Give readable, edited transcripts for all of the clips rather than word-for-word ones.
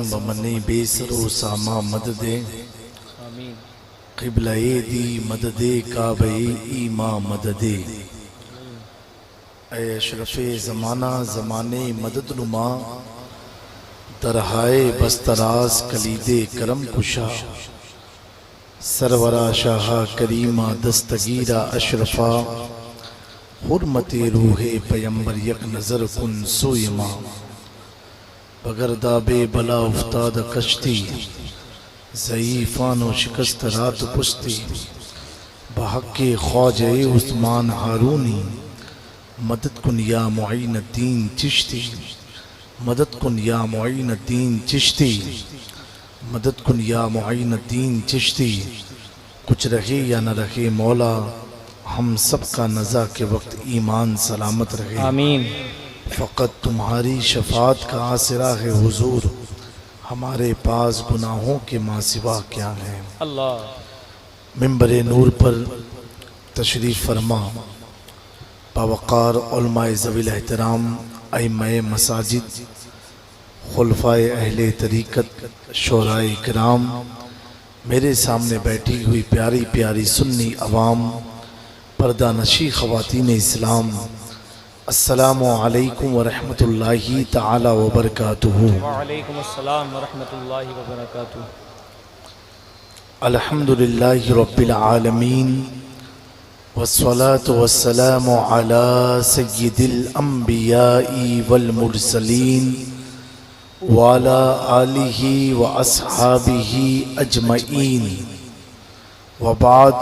बमनी बेसरो सामा मददे आमीन। क़िबला-ए दी मददे काबे ईमा मददे। ऐ अशरफ़े ज़माना ज़माने मदद नुमा दरहाए बस्तराज कलीदे करम कुशा। सरवरा शाह करीमा दस्तगीरा अशरफा हुर्मते रूहे पैगंबर यक नज़र कुन सोयमा। बगरदा बे बला उफ्ताद कश्ती ज़ईफ़ानो शिकस्त रात पुश्ती। बहक़्क़े ख्वाजे उस्मान हारूनी मदद कुन या मुईनुद्दीन चिश्ती। मदद कुन या मुईनुद्दीन चिश्ती। मदद कुन या मुईनुद्दीन चिश्ती। कुछ रहे या न रहे मौला हम सब का नज़ा के वक्त ईमान सलामत रहे। आमीन। फ़कत तुम्हारी शफ़ात का आसरा है हुजूर, हमारे पास गुनाहों के मासिवा क्या है। अल्लाह। मिंबर नूर पर तशरीफ़ फरमा बावक़ार उलमाए ज़वील एहतराम अइम्माए मसाजिद, खुलफ़ाए अहले तरीक़त, शोराए किराम, मेरे सामने बैठी हुई प्यारी प्यारी सुन्नी अवाम, पर्दा नशी ख़वातीन इस्लाम, अस्सलामु अलैकुम व रहमतुल्लाहि तआला व बरकातुहू। व अलैकुम अस्सलाम व रहमतुल्लाहि व बरकातुहू। अल्हम्दुलिल्लाहि रब्बिल आलमीन वस्सलातु वस्सलामु अला सय्यिदिल अंबियाई वल मुरसलीन व अला आलिहि व अस्हाबिहि अजमईन व बाद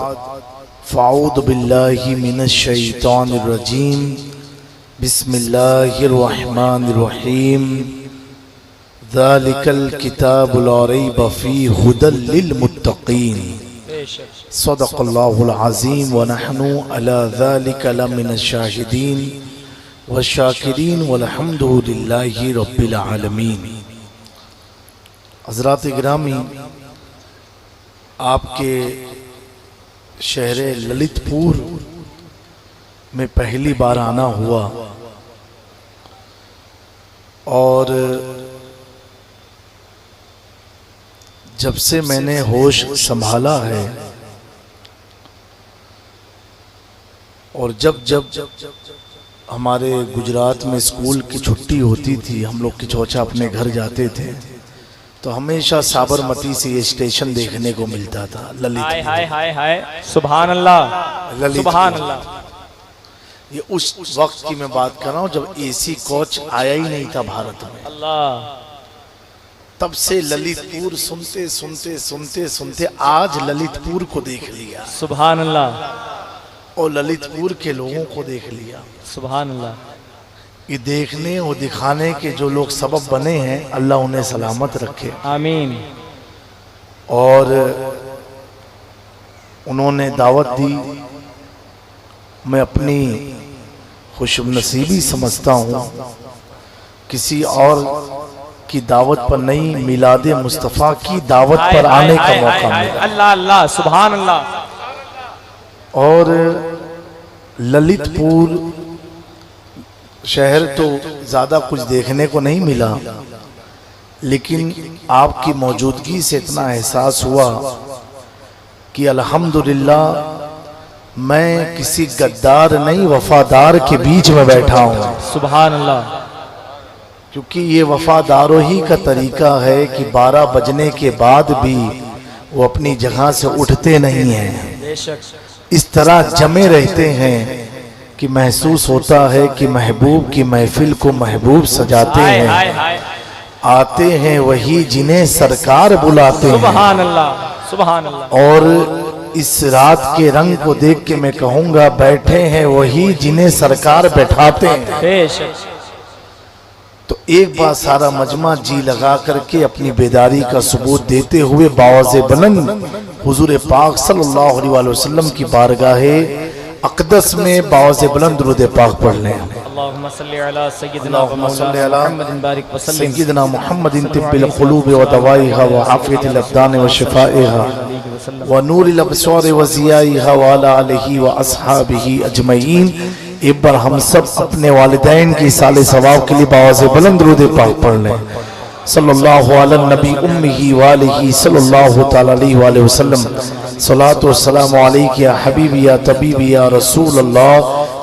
फ़अऊज़ु बिल्लाहि मिनश शैतानिर रजीम। बिस्मिल्लाहिर रहमानिर रहीम। ज़ालिकल किताबु ला रैब फ़ीहि हुदल लिल मुत्तक़ीन। सदक़ल्लाहुल अज़ीम व नहनु अला ज़ालिका लमिनश शाहिदीन व शाकिरीन वल्हम्दुलिल्लाहि रब्बिल आलमीन। हज़रात गिरामी, आपके शहर ललितपुर में पहली बार आना हुआ और जब से मैंने होश संभाला है और जब जब हमारे गुजरात में स्कूल की छुट्टी होती थी, हम लोग किचौचा अपने घर जाते थे, तो हमेशा साबरमती से ये स्टेशन देखने को मिलता था, ललित। हाय हाय हाय हाय, सुभान अल्लाह, सुभान अल्लाह। ये उस वक्त की मैं बात कर रहा हूँ जब एसी कोच आया ही नहीं था भारत में। अल्लाह। तब से ललितपुर सुनते सुनते सुनते सुनते आज ललितपुर को देख लिया। सुभान अल्लाह। और ललितपुर के लोगों को देख लिया। सुभान अल्लाह। ये देखने और दिखाने के जो लोग सबब बने हैं, अल्लाह उन्हें सलामत रखे। आमीन। और उन्होंने दावत दी, मैं अपनी खुशनसीबी समझता हूँ किसी और की दावत पर नहीं, मिलादे मुस्तफ़ा की दावत पर आने का मौका मिला। अल्लाह अल्लाह, सुभान अल्लाह। और ललितपुर शहर तो ज़्यादा कुछ देखने को नहीं मिला, लेकिन आपकी मौजूदगी से इतना एहसास हुआ कि अल्हम्दुलिल्लाह मैं किसी गद्दार नहीं वफादार के बीच में बैठा हूँ। सुभान अल्लाह। क्योंकि ये वफादारों ही का तरीका है कि 12 बजने के बाद भी वो अपनी जगह से उठते नहीं हैं, बेशक इस तरह जमे रहते हैं कि महसूस होता है कि महबूब की महफिल को महबूब सजाते हैं। आते हैं वही जिन्हें सरकार बुलाते हैं। सुभान अल्लाह, सुभान अल्लाह। और इस रात के रंग को देख के मैं कहूँगा, बैठे हैं वही जिन्हें सरकार बैठाते हैं। बेशक। तो एक बार सारा मजमा जी लगा करके अपनी बेदारी का सबूत देते हुए बावाज़े बुलंद हुजूर पाक सल्लल्लाहु अलैहि वसल्लम की बारगाहे अक़दस में बावाज़े बुलंद दुरूद पाक पढ़ लें। अल्लाहुम्मा सल्ली अला सय्यिदिना व मौलाना मुहम्मदिन बारिक व सल्लिम। सय्यिदिना मुहम्मदिन तिब्बिल क़ुलूब व दवाइहा व आफ़ियतिल अब्दान व शिफ़ाइहा व नूरिल अबसार व ज़ियाइहा व अला आलिहि व अस्हाबिहि अजमईन। एक बार हम सब अपने वालिदैन की साले सवाब के लिए बावाज़े बुलंद दुरूद पाक पढ़ लें। सल्लल्लाहु अलैहि नबी उम्मिही वालिही सल्लल्लाहु तआला अलैहि वसल्लम। सलातु वस्सलामु अलैका या हबीबी या तबीबी या रसूल अल्लाह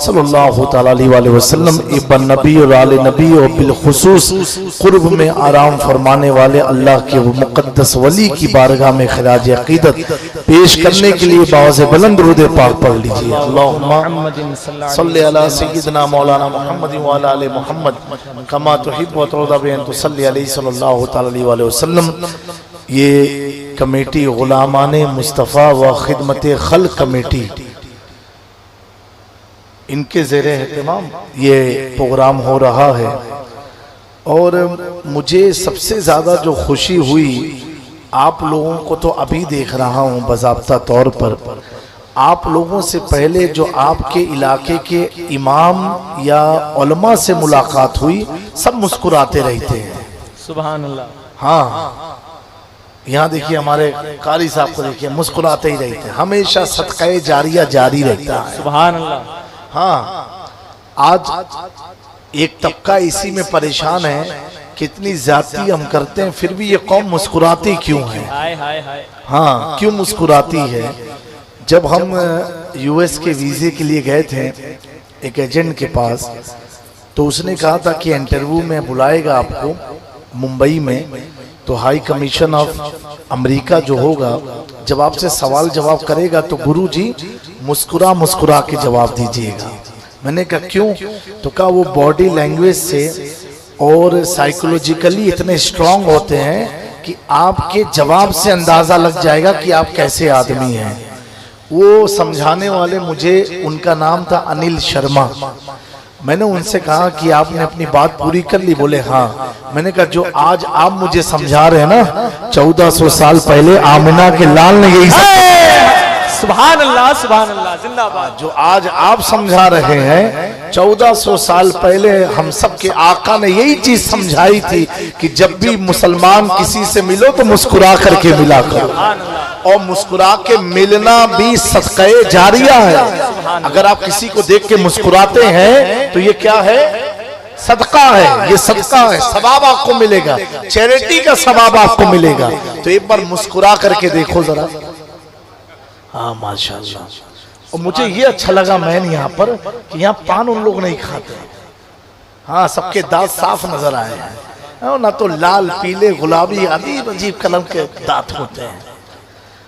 सल्लल्लाहु तआला अलैहि वसल्लम। इब्न नबी और आले नबी और बिलखुसूस कुर्ब में आराम फरमाने वाले अल्लाह के वो मुक़द्दस वली की बारगाह में खिराज अक़ीदत पेश करने के लिए बाज़ बुलंद दुरूद पाक पढ़ लीजिए। अल्लाहुम्मा सल्ली अला सय्यिदिना मौलाना मुहम्मद व अला आलि मुहम्मद कमा तुहिब्बु व तुरदा बिअन तुसल्ली अलैहि सल्लल्लाहु तआला अलैहि वसल्लम। ये कमेटी गुलामाने मुस्तफ़ा व खिदमत खल्क़ कमेटी, इनके ज़ेरे एहतमाम ये प्रोग्राम हो रहा है। और मुझे सबसे ज़्यादा जो खुशी हुई, आप लोगों को तो अभी देख रहा हूँ बाज़ाब्ता तौर पर, आप लोगों से पहले जो आपके इलाके के इमाम या उलमा से मुलाकात हुई, सब मुस्कुराते रहते हैं। सुभान अल्लाह। हाँ, यहाँ देखिए हमारे कारी साहब को देखिए, मुस्कुराते ही रहते हैं, हमेशा सदक़े जारिया जारी रहता है। सुभान अल्लाह। हाँ, आज एक तबका इसी में परेशान है, कितनी ज्यादती हम करते हैं फिर भी ये कौम मुस्कुराती क्यों है? हाय हाय हाय। हाँ, क्यों मुस्कुराती है? जब हम यूएस के वीजे के लिए गए थे एक एजेंट के पास, तो उसने कहा था कि इंटरव्यू में बुलाएगा आपको मुंबई में, तो हाई कमीशन ऑफ अमेरिका जो होगा जब आपसे सवाल जवाब करेगा तो गुरुजी मुस्कुरा मुस्कुरा के जवाब दीजिएगा। मैंने कहा क्यों? तो कहा वो बॉडी लैंग्वेज से और साइकोलॉजिकली इतने स्ट्रांग होते हैं कि आपके जवाब से अंदाजा लग जाएगा कि आप कैसे आदमी हैं। वो समझाने वाले, मुझे उनका नाम था अनिल शर्मा। मैंने उनसे कहा कि आपने अपनी बात पूरी कर ली? बोले हाँ। मैंने कहा जो आज आप मुझे समझा रहे हैं ना, 1400 साल पहले आमिना के लाल ने यही सुभान अल्लाह सुभान अल्लाह, जिंदाबाद। जो आज आप समझा रहे हैं 1400 साल पहले हम सब के आका ने यही चीज समझाई थी कि जब भी मुसलमान किसी से मिलो तो मुस्कुरा करके मिला करो, और मुस्कुरा के मिलना भी सदक़े जारिया है। अगर आप किसी को देख के मुस्कुराते हैं तो ये क्या है? सदका है, ये सदका है, सवाब आपको मिलेगा, चैरिटी का सवाब आपको मिलेगा। तो एक बार मुस्कुरा करके देखो जरा। हाँ माशाअल्लाह। और मुझे ये अच्छा लगा मैन यहाँ पर कि यहाँ पान उन लोग नहीं खाते। हाँ, सबके दांत साफ नजर आए हैं, ना तो लाल पीले गुलाबी अजीब अजीब कलम के दांत होते हैं।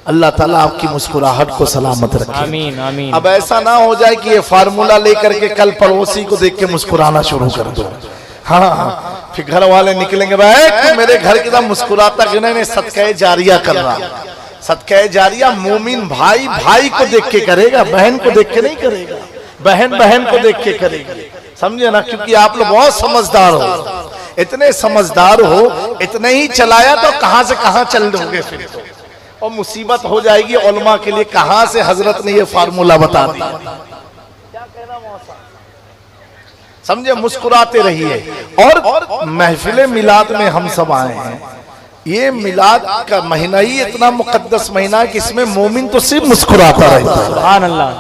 अल्लाह ताला आपकी मुस्कुराहट को सलामत रखे। आमीन आमीन। अब ऐसा ना हो जाए कि ये फार्मूला लेकर के कल पड़ोसी को देख के मुस्कुराना शुरू कर दो। हाँ, फिर घर वाले निकलेंगे, भाई मेरे घर की तरह मुस्कुराता क्यों नहीं? सदक़े जारिया कर रहा। सदक़े जारिया मोमिन भाई भाई को देख के करेगा, बहन को देख के नहीं करेगा, बहन बहन को देख के करेगी। समझे ना? क्योंकि आप लोग बहुत समझदार हो, इतने समझदार हो, इतने ही चलाया तो कहां से कहां चल दोगे फिर तो, और मुसीबत हो जाएगी उलमा के लिए। कहां से हजरत ने ये फार्मूला बता दिया? क्या कहना मौसा? समझे? मुस्कुराते रहिए। और महफिल मिलाद में हम सब आए हैं, ये मिलाद का महीना ही इतना मुकद्दस महीना है कि इसमें मोमिन तो सिर्फ मुस्कुराता रहता है। सुभान अल्लाह।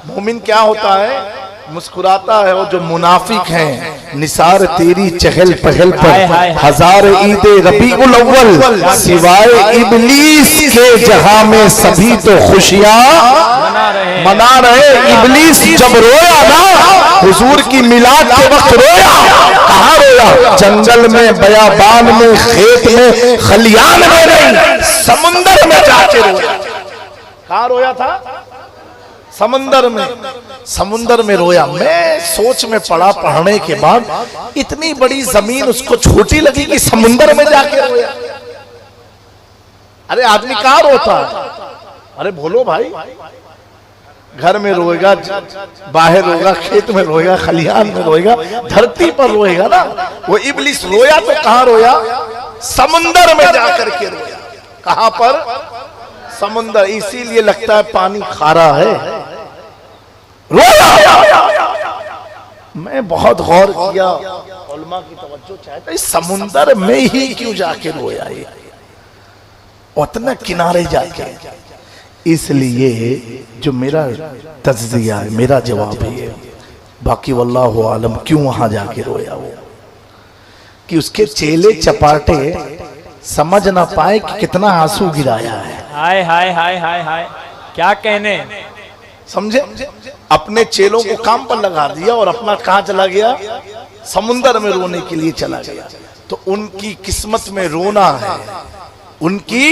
मोमिन क्या होता है? मुस्कुराता है। वो जो मुनाफिक हैं, निसार तेरी चहल पहल पर हजार ईद रबीउल अव्वल सिवाय इबलीस के जहां में सभी तो खुशियां मना रहे। इबलीस जब रोया ना हुजूर की मिलाद के वक्त रोया, कहाँ रोया? जंगल में, बयाबान में, खेत में, खलियान में नहीं, समुंदर में जाके रोया। कहाँ रोया था? समंदर में। समुंदर में रोया। मैं सोच में पड़ा पढ़ने के बाद, इतनी बड़ी जमीन उसको छोटी लगी कि समुंदर में जाके रोया। अरे आदमी कहाँ रोता? अरे बोलो भाई, घर में रोएगा, बाहर रोएगा, खेत में रोएगा, खलियान में रोएगा, धरती पर रोएगा ना। वो इब्लिस रोया तो कहाँ रोया? समुंदर में जाकर के रोया। कहाँ पर? समुंदर। इसीलिए लगता है पानी खारा है। रोया। मैं बहुत गौर किया, उलमा की तवज्जो चाहता, इस समुंदर में ही क्यों जाके रोया? ये उतना किनारे जाके। इसलिए जो मेरा तज्जिया है, मेरा जवाब है, बाकी वल्लाहु आलम क्यों वहां जाके रोया वो, कि उसके चेले चपाटे समझ ना पाए कि कितना आंसू गिराया है। हाय हाय हाय हाय हाय, क्या कहने। समझे? अपने चेलों को काम पर लगा दिया और अपना कहां चला गया? समुंदर में रोने के लिए चला गया। तो उनकी किस्मत में रोना है, उनकी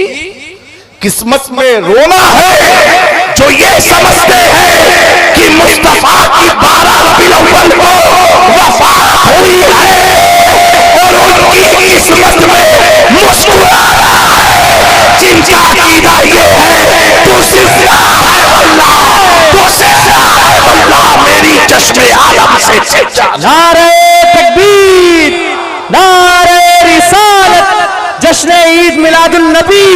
किस्मत में रोना है जो ये समझते हैं कि मुस्तफा की 12 रबीउल अव्वल को वफात हुई है और उनकी किस्मत में मुस्कुराना है। जिनका अकीदा ये है तू जिंदा है अल्लाह, तू जिंदा है अल्लाह, मेरी चश्मे आलम से नारे तकबीर, नारे रिसालत, जश्न ईद मिलादुन नबी,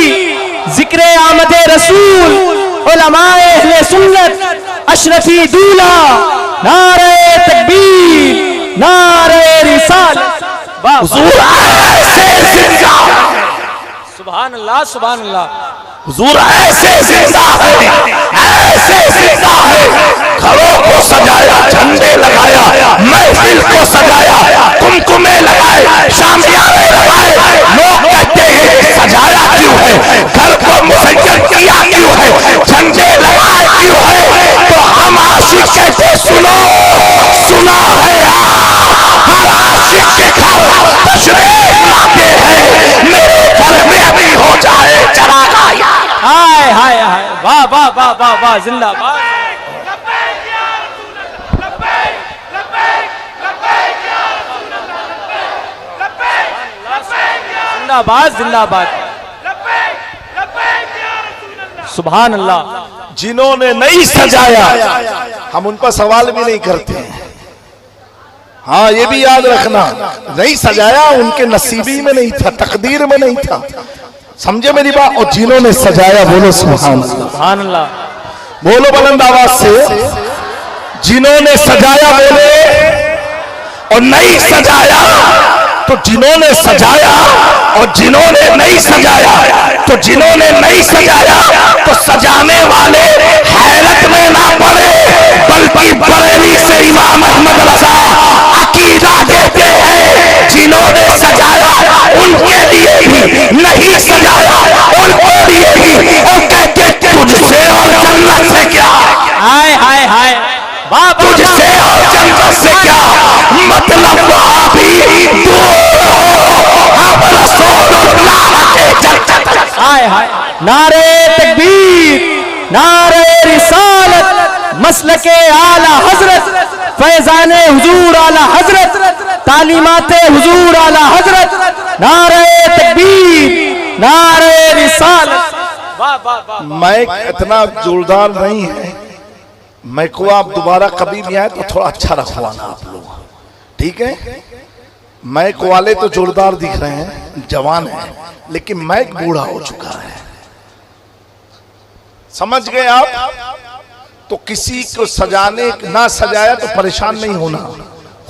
जिक्र आमद रसूल, उलमाए अहले सुन्नत, अशरफी दूल्हा, नारे तकबीर, नारे रिसालत। हुजूर ऐसे जिंदा है, सुभान अल्लाह सुभान अल्लाह। हुजूर ऐसे जिंदा है, ऐसे जिंदा है। घरों को सजाया, झंडे लगाया, महफिल को सजाया, कुमकुमे लगाए, शामियाने लगाए। लोग कहते हैं सजाया क्यों है, घर को मुसज्जल किया क्यों है, झंडे लगाए क्यों है? तो हम आशिक कहते सुनो, सुना है हर आशिक के घर तशरीफ लाते हैं। मेरे घर में अभी हो जाए चरागा। हाय हाय हाय, वाह वाह वाह वाह वाह, जिंदाबाद जिंदाबाद जिंदाबाद, सुभान अल्लाह। जिन्होंने नहीं सजाया हम उन पर सवाल भी नहीं करते हैं। हाँ, ये भी याद रखना, नहीं सजाया उनके नसीबी में नहीं था, तकदीर में नहीं था। समझे मेरी बात? और जिन्होंने सजाया बोलो सुभान अल्लाह, सुभान अल्लाह, बोलो बुलंद आवाज से। जिन्होंने सजाया बोले, और नहीं सजाया तो जिन्होंने सजाया, और जिन्होंने नहीं सजाया तो जिन्होंने नहीं सजाया तो सजाने वाले हैरत में ना पड़े, बल्कि बरेली से इमाम अहमद रजा अकीदा देते हैं जिन्होंने सजाया उनके लिए भी, नहीं सजाया उनके लिए भी। और कहते तुझसे और जन्नत से क्या, हाय हाय हाय, वाह तुझसे और जन्नत से क्या मतलब, वहां भी दूर हम रसूलुल्लाह के जन्नत। हाय हाय, नारे तकबीर, नारे रिसालत, मसलके आला हजरत, फैजाने हुजूर आला हजरत, तालीमाते हुजूर आला हजरत, नारे तकबीर, नारे रिसालत। वाह वाह वाह। माइक इतना जोरदार नहीं है, माइक को आप दोबारा कभी भी आए तो थोड़ा अच्छा रखवाना आप लोग, ठीक है? माइक वाले तो जोरदार दिख रहे हैं, जवान है, लेकिन माइक बूढ़ा हो चुका है। समझ गए आप? तो किसी को सजाने ना सजाया तो परेशान नहीं होना,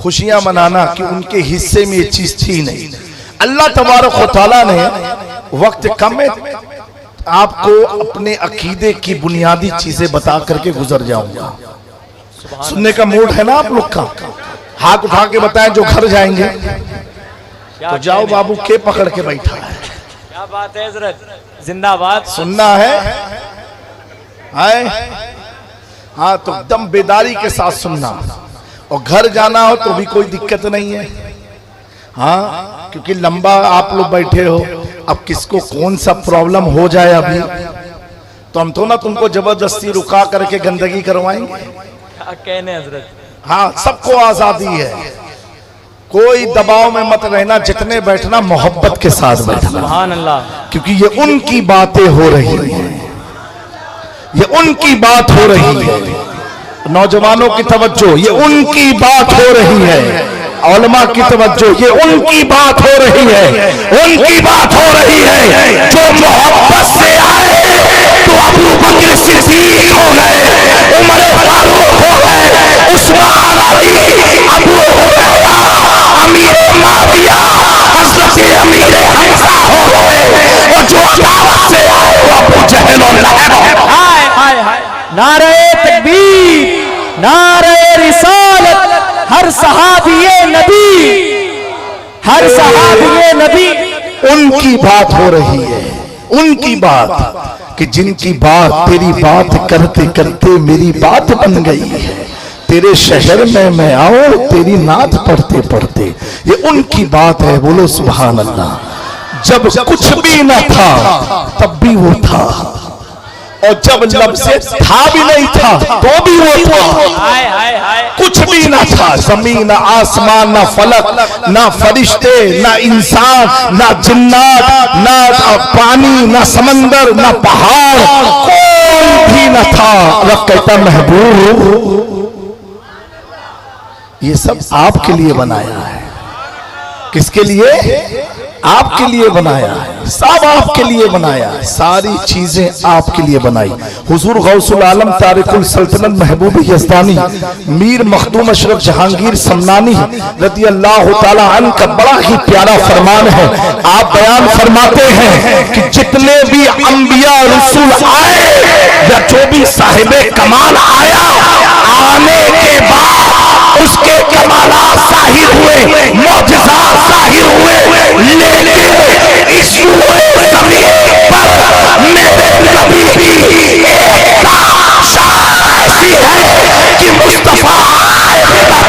खुशियां मनाना कि उनके हिस्से में ये चीज थी नहीं। अल्लाह तबारक व तआला ने, वक्त कम है, आपको अपने अकीदे की बुनियादी चीजें बता करके गुजर जाऊंगा। सुनने का मूड है ना आप लोग का? हाथ उठा के बताएं जो घर जाएंगे। तो जाओ बाबू, के पकड़ के बैठा है। क्या बात है हजरत, जिंदाबाद। सुनना है? हाँ, तो एकदम बेदारी के साथ सुनना, और घर जाना हो तो भी कोई दिक्कत नहीं है। हाँ, क्योंकि लंबा आप लोग बैठे हो, अब किसको कौन सा प्रॉब्लम हो जाए अभी, तो हम तो ना तुमको जबरदस्ती रुका करके गंदगी करवाएंगे। क्या कहने हजरत। हाँ, सबको आजादी है, कोई दबाव में मत रहना, जितने बैठना मोहब्बत के साथ बैठना। सुभान अल्लाह, क्योंकि ये उनकी बातें हो रही है, ये उनकी बात हो रही है। नौजवानों की तवज्जो, ये उनकी बात हो रही है। उलमा की तवज्जो, ये उनकी बात हो रही है, उनकी बात हो रही है। जो मोहब्बत से आए तो अबू बकर सिद्दीक हो गए, उमर फारूक हो गए, उस्मान अली, अबू हुरैरा, अमीर माविया, हजरत अमीर हमजा हो गए। और जो दावत से आए वो अबू जहल और लहब। हाय हाय हाय, नारे तकबीर, नारे रिसालत, हर सहाबी नबी, हर सहाबी बात हो रही है, उनकी बात कि जिनकी बात तेरी बात करते करते मेरी बात बन गई है। तेरे शहर में मैं आऊं तेरी नात पढ़ते पढ़ते, ये उनकी बात है। बोलो सुभान अल्लाह। जब कुछ भी न था तब भी वो था, और जब लफ्ज़े था भी नहीं था तो भी वो था। कुछ भी ना था, जमीन ना आसमान ना फलक ना फरिश्ते ना इंसान ना जिन्नात ना पानी ना समंदर ना पहाड़, कोई भी ना था। रब कहता महबूब ये सब आपके लिए बनाया है। किसके लिए? आपके लिए बनाया है, सब आपके लिए बनाया है, सारी चीजें आपके लिए बनाई। हुजूर गौसुल आलम तारिकुल सल्तनत महबूब यज़दानी मीर मखदूम अशरफ जहांगीर समनानी रज़ी अल्लाह ताला अन्हु का बड़ा ही प्यारा फरमान है। आप बयान फरमाते हैं कि जितने भी अंबिया रसूल आए या जो भी साहिबे कमाल आया, आने के बाद उसके कमालात ज़ाहिर हुए, मौजज़ात ज़ाहिर हुए, लेकिन इस ज़मीन पर मेरे नबी की एक ऐसी है कि मुस्तफा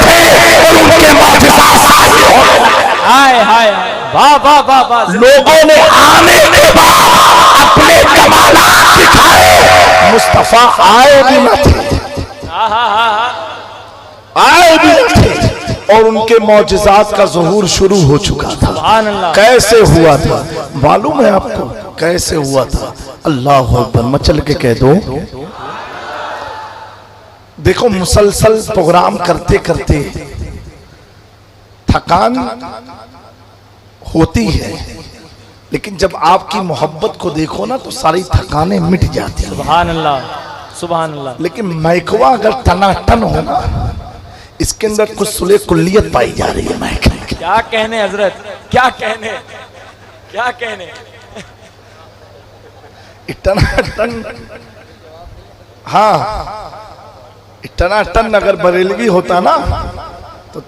थे और उनके मौजज़ात ज़ाहिर हो गए। हाय हाय, वाह वाह वाह वाह। लोगों ने आने के बाद अपने कमालात दिखाए, मुस्तफा आए भी न थे, आए भी न थे, और उनके मौजज़ात का ज़ुहूर शुरू हो चुका था। कैसे हुआ था मालूम है आपको? कैसे हुआ था? अल्लाह अकबर, मचल के कह दो। देखो, मुसलसल प्रोग्राम करते करते थकान होती है, लेकिन जब आपकी मोहब्बत को देखो ना तो सारी थकानें मिट जाती हैं। सुभान अल्लाह, सुभान अल्लाह। लेकिन मैकवा अगर टनाटन हो ना, इसके अंदर कुछ सुले कुल्लियत पाई जा रही है। मैं क्या कहने हजरत, क्या कहने, क्या कहने। टनाटन, हाँ, टनाटन अगर बरेलवी होता ना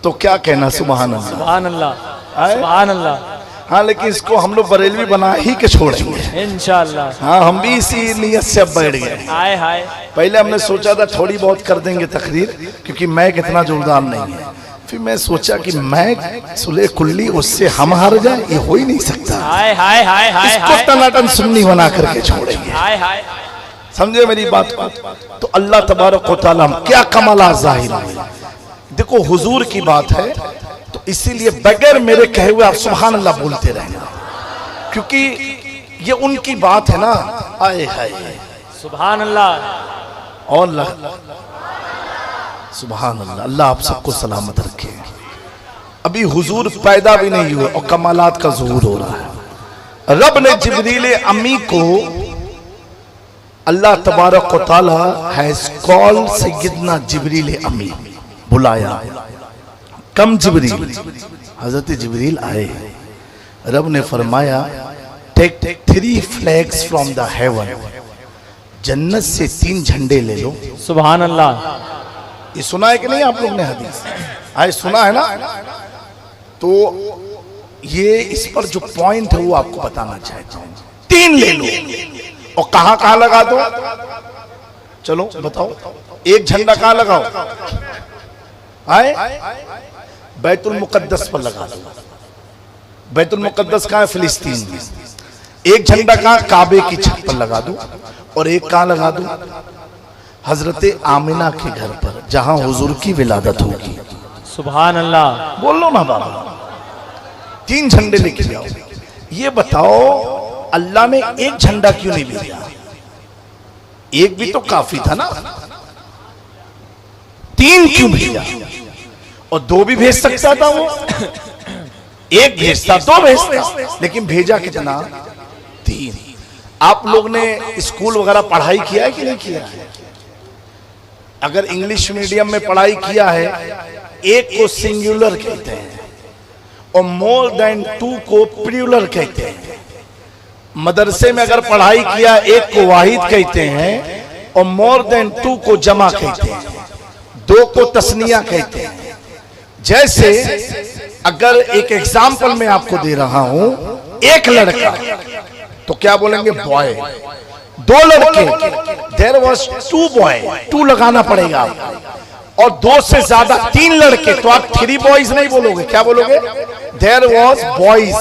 तो क्या कहना। सुभान अल्लाह, सुभान अल्लाह, सुभान अल्लाह। हाँ, लेकिन इसको हम लोग बरेलवी बना ही के छोड़ेंगे इंशाअल्लाह। हाँ, हम भी इसी नियत से अब बैठ गए। हाय हाय। पहले हमने सोचा था थोड़ी बहुत कर देंगे तकरीर, क्योंकि मैक इतना जोरदार नहीं है। फिर मैं सोचा कि मैक सुले कुल्ली उससे हम हार जाए, ये हो ही नहीं सकता। हाय हाय हाय हाय। इसको टनाटन सुन्नी बना करके छोड़ेंगे। हाय हाय। समझे मेरी बात को? तो अल्लाह तबारक व तआला क्या कमालात ज़ाहिर हुए। देखो, हुजूर की बात है तो इसीलिए बगैर मेरे कहे हुए आप सुभान अल्लाह बोलते रहेंगे, क्योंकि ये उनकी बात है ना। आए हाय, सुभान अल्लाह। और सुभान अल्लाह। अल्लाह आप सबको सलामत रखे। अभी हुजूर पैदा भी नहीं हुए और कमालात का ज़ुहूर हो रहा है। रब ने जिब्रील अमी को, अल्लाह तबारक व तआला हैज़ कॉल्ड सय्यदना जिब्रील अमी, बुलाया। कम जिब्रील, हजरत जिब्रील आए। रब ने फरमाया, take 3 flags from the heaven, जन्नत से 3 झंडे ले लो। सुभान अल्लाह। ये सुना है कि नहीं आप लोग ने हदीस? आए सुना है ना? तो ये इस पर जो पॉइंट है वो आपको बताना चाहता हूं। 3 ले लो, और कहां कहां लगा दो? चलो बताओ। एक झंडा कहां लगाओ? आए बैतुल मुकद्दस पर लगा दो। बैतुल मुकद्दस कहां है? फिलिस्तीन में। एक झंडा कहां? काबे की छत पर लगा दो, और एक कहां लगा दो? हजरत आमिना के घर पर, जहां हुजूर की विलादत होगी। सुभान अल्लाह। बोल लो ना बाबा। 3 झंडे लेके आओ। ये बताओ, अल्लाह ने एक झंडा क्यों नहीं भेजा? एक भी तो काफी था ना। 3 क्यों भेजा? और 2 भी भेज सकता था वो। एक भेजता, 2 भेजता, लेकिन भेजा कितना? 3। आप लोग ने स्कूल वगैरह पढ़ाई किया है कि नहीं किया है? अगर इंग्लिश मीडियम में पढ़ाई किया है, एक को सिंगुलर कहते हैं और मोर देन 2 को प्लूरल कहते हैं। मदरसे में अगर पढ़ाई किया, एक को वाहिद कहते हैं और मोर देन 2 को जमा कहते हैं, 2 को तस्निया कहते हैं। जैसे अगर एक एग्जाम्पल मैं आपको दे रहा हूं एक लड़का, तो क्या बोलेंगे? बॉय। दो लड़के, there was two boy, two लगाना पड़ेगा आपको। और दो से ज्यादा, तीन लड़के, तो आप थ्री बॉयज नहीं बोलोगे, क्या बोलोगे? There was boys.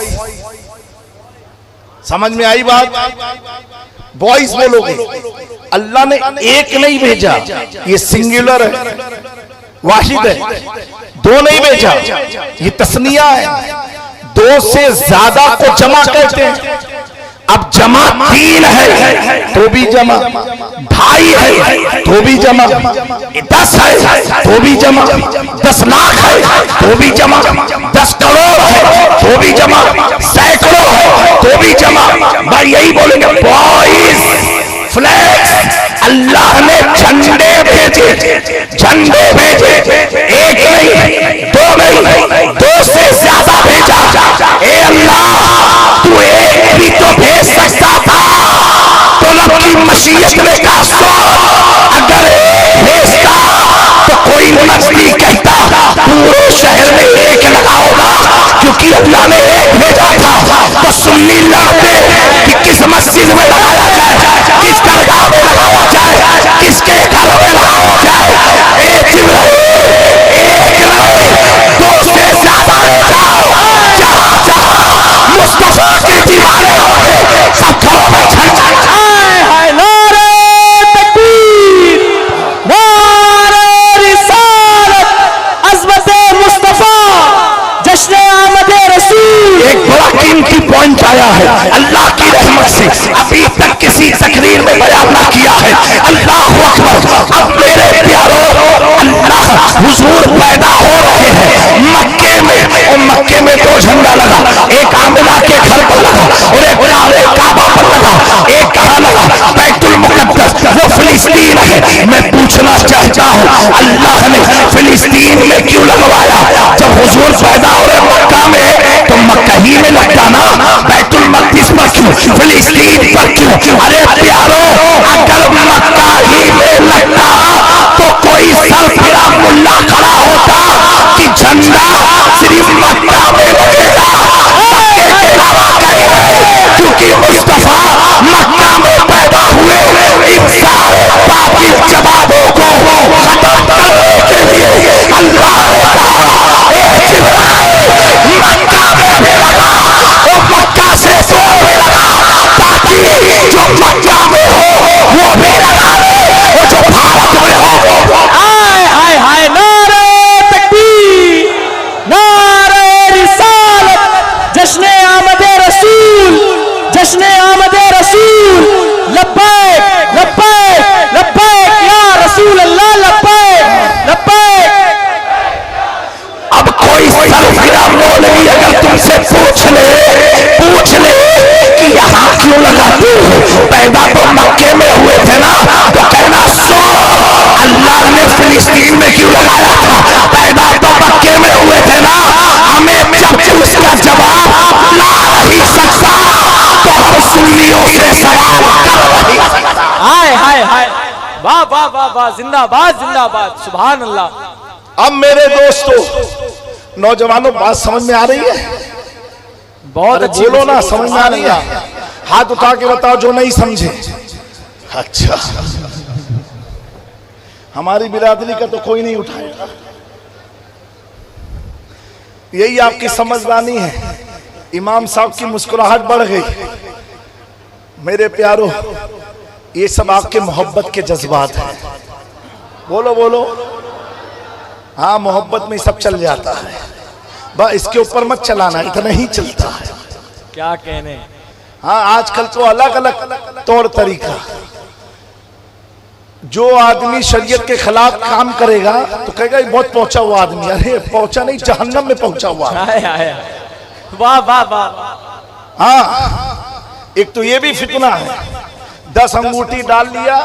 समझ में आई बात? बॉयज बोलोगे। अल्लाह ने एक नहीं भेजा, ये सिंगुलर है, वाहिद है, दो नहीं भेजा, ये तस्निया है। दो से ज्यादा को जमा करते हैं। अब जमा तीन है तो भी जमा, ढाई है तो भी जमा, 10 है तो भी जमा, 10 लाख है तो भी जमा, 10 करोड़ है तो भी जमा, सैकड़ों है तो भी जमा। भाई यही बोलेंगे बॉयज, फ्लैग्स। अल्लाह ने झंडे भेजे, झंडे भेजे, एक नहीं, दो नहीं, दो से ज्यादा भेजा। ए अल्लाह, तू एक भी तो भेज सकता था। तो रब की मशीयत ने कहा सो, अगर एक भेजता तो कोई नजदी कहता पूरे शहर में एक लगाओगा, क्योंकि अल्लाह ने एक भेजा था। तो सुन्नी लड़ते कि किस मस्जिद में लगाया जाए, किस दरगाह में लगाया जाए, किसके घर में लगाया जाए। एक दो से ज्यादा जाओ, जहां जहां मुस्तफा की दीवारें होंगे, सब घरों में झंडा। हाय नारे तकबीर, नारे रिसालत, अज़मते मुस्तफा, जश्न आमदे रसूल। एक बड़ा कीमती पॉइंट आया है अल्लाह की रहमत से, अभी तक किसी तकरीर में बयान ना किया है। अल्लाह अकबर। अब मेरे प्यारों, अल्लाह हुजूर पैदा हो रहे हैं मक्के में, और मक्के में 2 झंडा लगा, एक आमिना के घर पर लगा और एक काबा पर लगा, एक कहां लगा? बैतुल मुक़द्दस, वो फिलिस्तीन है। मैं पूछना चाहता हूं, अल्लाह ने फिलिस्तीन में क्यों लगवाया? जब हुजूर पैदा हो रहे मक्का में, तो मक्का ही में लगता ना, बैतुल मक़दिस पर क्यों, फिलिस्तीन पर क्यों? अरे प्यारों, अगर मक्का ही में लगता तो कोई सरफिरा मुल्ला खड़ा होता कि झंडा सिर्फ मक्का में लगेगा, मक्के के अलावा कहीं नहीं, क्योंकि मुस्तफा मक्का में पैदा हुए। इन सारे बाकी जवाबों को खत्म करने के लिए अल्लाह ने कहा, मक्का में भी लगा, और मक्का से दूर भी लगा, ताकि जो मक्का में हो वो भी लगा ले, और जो भारत में हो। हाय हाय हाय, नारे तकबीर, नारे रिसालत, जश्न आमदे रसूल, जश्न आमदे रसूल। लब्बैक लब्बैक लब्बैक या रसूल अल्लाह, लब्बैक लब्बैक। अब कोई सरफिरा मौलवी अगर तुमसे पूछ ले कि यहाँ क्यों लगाते हो, पैदा तो मक्के में हुए थे ना, तो कहना सो, अल्लाह ने फिलिस्तीन में क्यों लगाया था, पैदा तो मक्के में हुए थे ना। हमें जब उसका जवाब ला नहीं सकता, तो हम सुन्नियों से सवाल कर नहीं सकता। हाय हाय हाय, वाह वाह वाह वाह, जिंदाबाद जिंदाबाद, सुभान अल्लाह। अब मेरे दोस्तों, नौजवानों, बात समझ में आ रही है? बहुत अच्छी बोलो ना, समझ में आ रही है? हाथ उठा के बताओ जो नहीं समझे। अच्छा, हमारी बिरादरी का तो कोई नहीं उठाएगा। यही आपकी समझदारी है। इमाम साहब की मुस्कुराहट बढ़ गई। मेरे प्यारों, ये सब आपके मोहब्बत के जज्बात हैं। बोलो बोलो। हाँ, मोहब्बत में सब चल जाता है, बस इसके ऊपर मत चलाना, इतना ही चलता है। क्या कहने। हाँ, आजकल तो अलग अलग तौर तरीका। जो आदमी शरीयत के खिलाफ काम करेगा तो कहेगा ये बहुत पहुंचा हुआ आदमी। अरे पहुंचा नहीं, जहन्नम में पहुंचा हुआ। वाह वाह वाह। हाँ, एक तो ये भी फितना है, 10 अंगूठी डाल लिया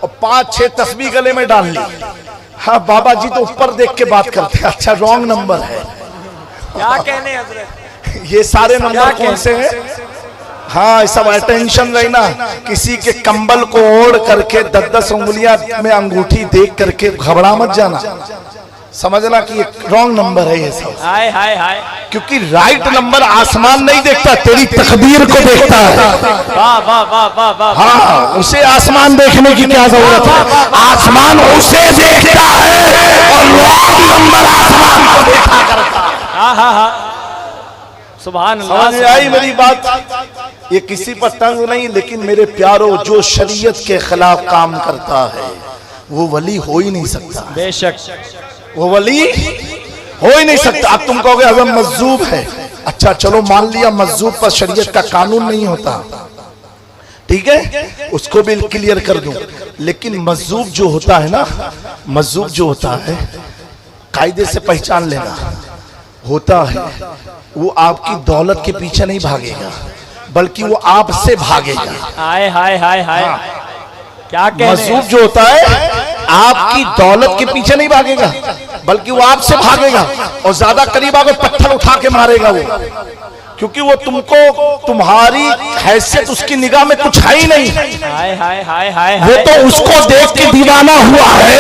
और 5-6 तस्बीह गले में डाल ली। हाँ, बाबा जी तो ऊपर देख के बात करते हैं। अच्छा, रॉन्ग नंबर है। क्या कहने हजरत, ये सारे नंबर कौन से हैं? हाँ, सब अटेंशन रहना। किसी के कंबल को ओढ़ करके 10-10 उंगलियां में अंगूठी देख करके घबरा मत जाना। समझना कि एक रॉन्ग नंबर है ये सब। हाय हाय हाय, क्योंकि राइट नंबर आसमान नहीं देखता, तेरी तकदीर को देखता है। वाह वाह वाह वाह वाह। हाँ, उसे आसमान देखने की क्या जरूरत है, आसमान उसे देखता है और रॉन्ग नंबर आसमान को देखा करता है। हाँ हाँ हाँ, सुभान अल्लाह। समझ आई मेरी बात? ये किसी पर तंग नहीं, लेकिन मेरे प्यारो जो शरीयत के खिलाफ काम करता है वो वली हो ही नहीं सकता। बेशक वो वली हो ही नहीं सकता। अब तुम कहोगे अगर मजजूब है, अच्छा चलो मान लिया मजजूब पर शरीयत का कानून नहीं होता, ठीक है, उसको भी क्लियर कर दूं। लेकिन मजजूब जो होता है ना, मजजूब जो होता है, कायदे से पहचान लेना होता है, वो आपकी दौलत के पीछे नहीं भागेगा, बल्कि वो आपसे भागेगा। हाय हाय हाय हाय, क्या कह रहे मजजूब हैं? जो होता है आपकी दौलत के पीछे नहीं भागेगा, बल्कि वो आपसे भागेगा और ज्यादा करीब आके पत्थर उठा के मारेगा वो, क्योंकि वो तुमको, तुम्हारी हैसियत उसकी निगाह में कुछ है ही नहीं। हाय हाय हाय हाय, वो तो उसको देख के दीवाना हुआ है,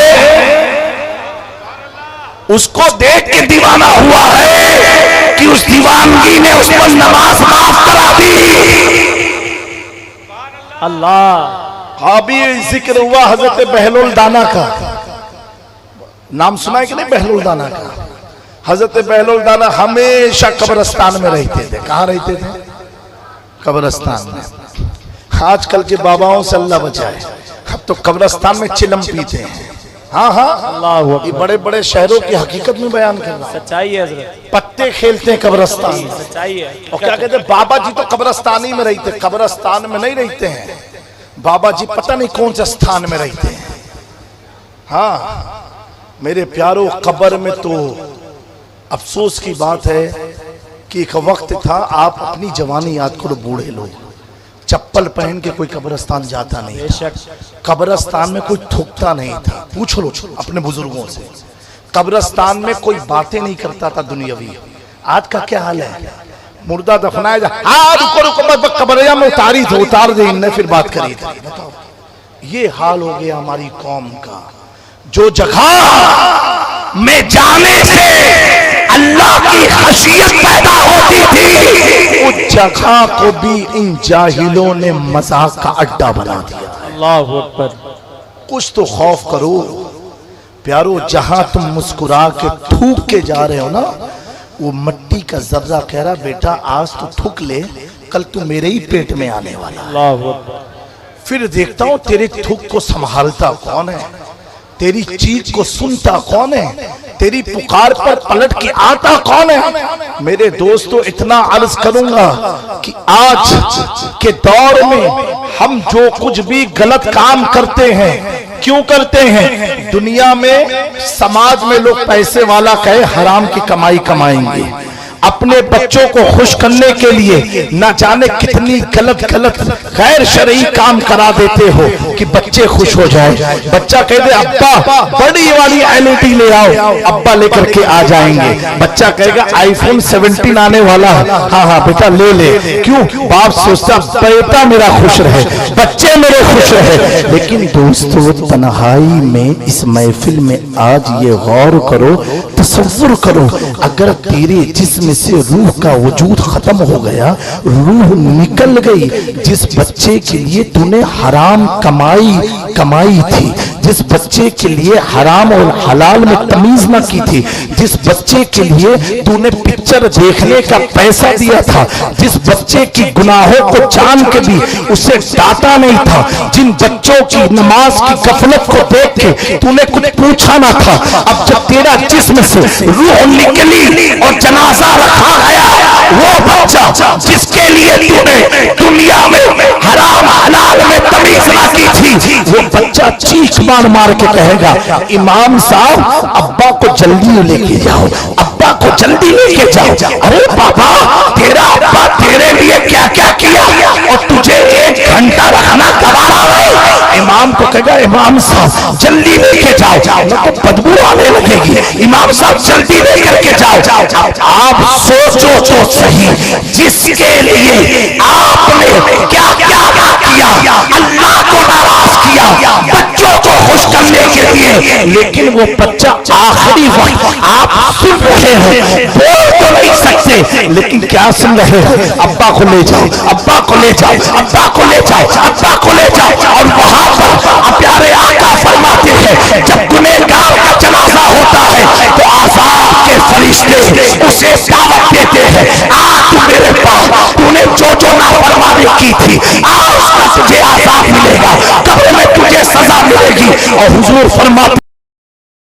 उसको देख के दीवाना हुआ है कि उस दीवानगी ने उस पर नमाज माफ करा दी। अल्लाह। अभी जिक्र हुआ हजरत बहलुल दाना का, नाम सुना है कि नहीं बहलुल दाना का? हजरत बहलुल दाना हमेशा कब्रिस्तान में रहते थे। कहाँ रहते थे? कब्रिस्तान में। आजकल के बाबाओं से अल्लाह बचाए, अब तो कब्रिस्तान में चिलम पीते हैं। हाँ हाँ, अल्लाह, ये बड़े बड़े शहरों की हकीकत में बयान कर रहा है। सच्चाई है हजरत, पत्ते खेलते हैं कब्रिस्तान में। सच्चाई है। और क्या कहते हैं, बाबा जी तो कब्रिस्तान ही में रहते, कब्रिस्तान में नहीं रहते हैं बाबा जी, पता नहीं कौन से स्थान में रहते हैं। हाँ मेरे प्यारो, कब्र में तो अफसोस की बात है कि एक वक्त था, आप अपनी जवानी याद करो, बूढ़े लोग चप्पल पहन के कोई कब्रिस्तान जाता नहीं था, कब्रिस्तान में कोई थूकता नहीं था। पूछ लो अपने बुजुर्गों से, कब्रिस्तान में कोई बातें नहीं करता था दुनियावी। आज का क्या हाल है? मुर्दा दफनाया जा, हाँ रुको रुको, कब्रिया में उतारी थे, उतार दे इनने, फिर बात करी थी। बताओ, ये हाल हो गया हमारी कौम का। जो जगह में जाने से अल्लाह की खशियत पैदा होती थी, उस जगह को भी इन जाहिलों ने मजाक का अड्डा बना दिया। अल्लाह अकबर। कुछ तो खौफ करो प्यारो, जहां तुम मुस्कुरा के थूक के जा रहे हो ना, वो मट्टी का जर्रा कह रहा बेटा आज तो थूक ले, कल तू मेरे ही पेट में आने वाला। अल्लाह अकबर। फिर देखता हूं तेरे थूक को संभालता कौन है, तेरी चीख को सुनता कौन है, तेरी पुकार पर पलट के आता कौन है। मेरे दोस्तों, इतना अर्ज करूंगा कि आज के दौर में हम जो कुछ भी गलत काम करते हैं, क्यों करते हैं? दुनिया में, समाज में लोग पैसे वाला कहे हराम की कमाई कमाएंगे, अपने बच्चों को खुश करने के लिए न जाने कितनी गलत गलत गैर शरई काम करा देते हो कि बच्चे खुश हो जाए। बच्चा कह दे अब्बा बड़ी वाली एलईडी ले आओ, अब्बा लेकर के आ जाएंगे। बच्चा कहेगा आईफोन 17 आने वाला है, हाँ हाँ बेटा ले ले। क्यों? बाप सोचता बेटा मेरा खुश रहे, बच्चे मेरे खुश रहे। लेकिन दोस्तों, तन्हाई में इस महफिल में आज ये गौर करो, तसव्वुर करो, अगर तेरे जिस्म से रूह का वजूद खत्म हो गया, रूह निकल गई, जिस बच्चे के लिए तूने हराम कमाई थी, जिस बच्चे के लिए हराम और हलाल में तमीज न की थी, जिस बच्चे के लिए तूने पिक्चर देखने का पैसा दिया था, जिस बच्चे की गुनाहों को जान के भी उसे डांटा नहीं था, जिन बच्चों की नमाज की गफलत को देख के तूने कुछ पूछा ना था, अब जब तेरा जिस्म से रूह निकली और जनाजा रखा गया, वो बच्चा जिसके लिए तूने दुनिया में हराम हलाल में तमीज ना की थी, वो बच्चा चीख मार के कहेगा इमाम साहब अब्बा को जल्दी लेके जाओ, अब्बा को जल्दी लेके जाओ। अरे बाबा, तेरा अब्बा तेरे लिए क्या क्या किया और तुझे 1 घंटा रखना गवारा है। इमाम को कहेगा इमाम साहब जल्दी लेके जाओ, तो बदबू आने लगेगी। इमाम साहब जल्दी लेकर के जाओ। आप सोचो तो सही, जिसके लिए आपने क्या क्या किया, अल्लाह को नाराज किया, बच्चों को खुश करने के चाहिए, लेकिन वो बच्चा आखिरी वक्त आप सुन रहे हैं, बोल तो नहीं सकते, लेकिन क्या सुन रहे हो? अब्बा को ले जाओ, अब्बा को ले जाओ, अब्बा को ले जाओ, अब्बा को ले जाओ। और वहां पर प्यारे आका फरमाते हैं, जब गुनहगार का जनाजा होता है तो आज़ाब के फरिश्ते उसे दावत देते हैं, आ तू मेरे पास, तूने जो जो नाफरमानी की थी, आ उसका तुझे आज़ाब मिलेगा, कब्र में तुझे सजा मिलेगी। और हुजूर फरमाते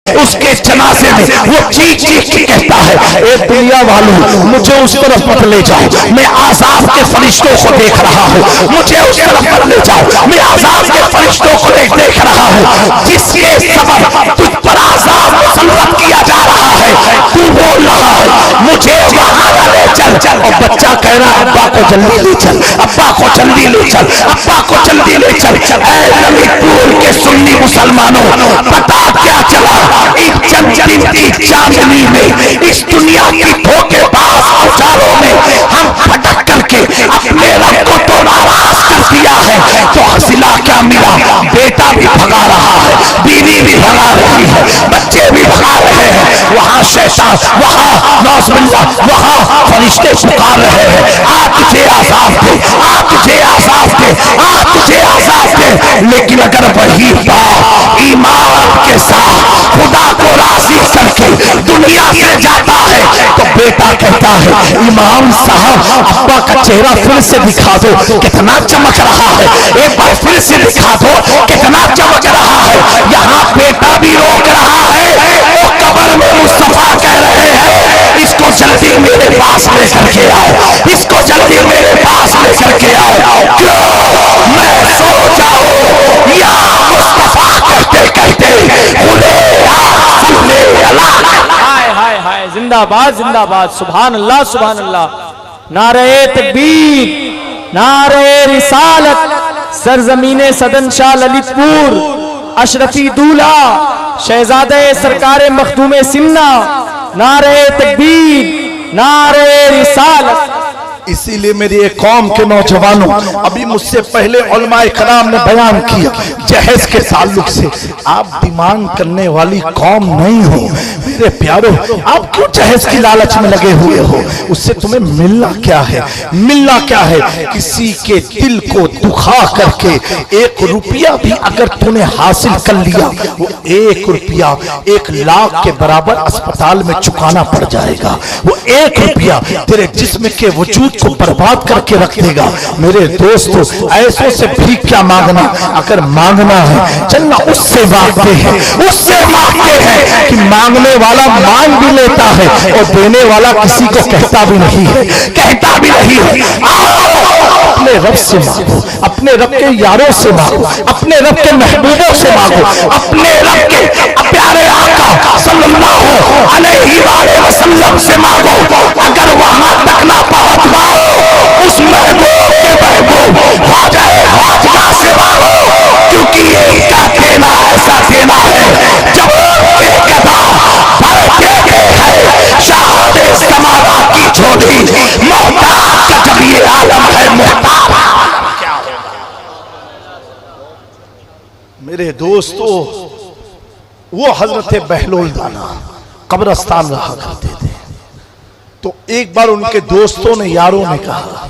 उसके जनाजे में वो चीख चीख के कहता है, ए दुनिया वालों, मुझे उस तरफ मत ले जाओ, मैं आज़ाब के फरिश्तों को देख रहा हूँ, मुझे उस तरफ मत ले जाओ, मैं आज़ाब के फरिश्तों को देख रहा हूँ, जिसके सबब तुझ पर आज़ाब मुसल्लत किया जा रहा है। तू बोल रहा है मुझे वहां ले चल, और बच्चा कह रहा है अब्बा को जल्दी ले चल, अब्बा को जल्दी ले चल, अब्बा को जल्दी ले चल। ऐ ललितपुर के सुन्नी मुसलमानों, पता क्या चला? एक चंचल की चांदनी में, इस दुनिया की धोखेबाज औजारों में हम भटक करके अपने रब को तो नाराज कर दिया है, तो हसीला क्या मिला? बेटा भी भगा रहा है, बीवी भी भगा रही है, बच्चे भी भगा रहे हैं, वहां शैतान, वहां नौज़बिल्ला, वहां फरिश्ते पुकार रहे हैं, आ तुझे आज़ाब दे, आ तुझे आज़ाब दे, आ तुझे आज़ाब दे। लेकिन अगर वही बाप ईमान के साथ खुदा को राजी करके दुनिया से जाता है, तो बेटा कहता है, इमाम साहब अब्बा का चेहरा फिर से दिखा दो, कितना चमक रहा है, एक बार फिर से दिखा दो, कितना चमक रहा है। यहाँ बेटा भी रोक रहा है, वो कब्र में मुस्तफा कह रहे हैं, इसको जल्दी मेरे पास लेकर के आओ, इसको जल्दी मेरे पास लेकर के आओ। क्यों मैं सो जाऊं या मुस्तफा कहते कहते हाय हाय हाय, जिंदाबाद जिंदाबाद, सुभान अल्लाह सुभान अल्लाह। नारे तकबीर, नारे रिसालत, सरजमीने सदनशाह ललितपुर, अशरफी दूल्हा शहजादे सरकारे मखदूमे सिन्ना, नारे तकबीर, नारे रिसालत। इसीलिए मेरी एक कौम के नौजवानों, अभी मुझसे पहले उलमाए कराम ने बयान किया जहेज के ताल्लुक से, आप डिमांड करने वाली कौम नहीं हो मेरे प्यारो। आप क्यों जहेज की लालच में लगे हुए हो? उससे तुम्हें मिलना क्या है? मिलना क्या है? किसी के दिल को दुखा करके 1 रुपया भी अगर तूने हासिल कर लिया, वो 1 रुपया 1 लाख के बराबर अस्पताल में चुकाना पड़ जाएगा। वो 1 रुपया तेरे जिस्म के वजूद को बर्बाद करके रख देगा। मेरे दोस्तों, ऐसों से भी क्या मांगना? अगर मांगना है चलना उससे मांगते हैं, उससे मांगते हैं कि मांगने वाला मांग भी लेता है और देने वाला किसी को कहता भी नहीं है, कहता भी नहीं है। अपने रब से मांगो, अपने रब के यारों से मांगो, अपने रब के महबूबों से मांगो, अपने रब के प्यारे आका सल्लल्लाहु अलैहि वसल्लम से मांगो। अगर वहां तक ना पहुंच पाओ, उस महबूब के महबूब ख्वाजा ख्वाजा से मांगो, क्योंकि इनका देना ऐसा देना है जब के गदा भर देते हैं शाहद समावा की झोली। मोहताज का जब ये आलम है, मोहताज क्या होगा? मेरे दोस्तों, वो हजरत बहलोल दाना कब्रस्तान रहा करते थे, तो एक बार उनके दोस्तों ने, यारों ने कहा,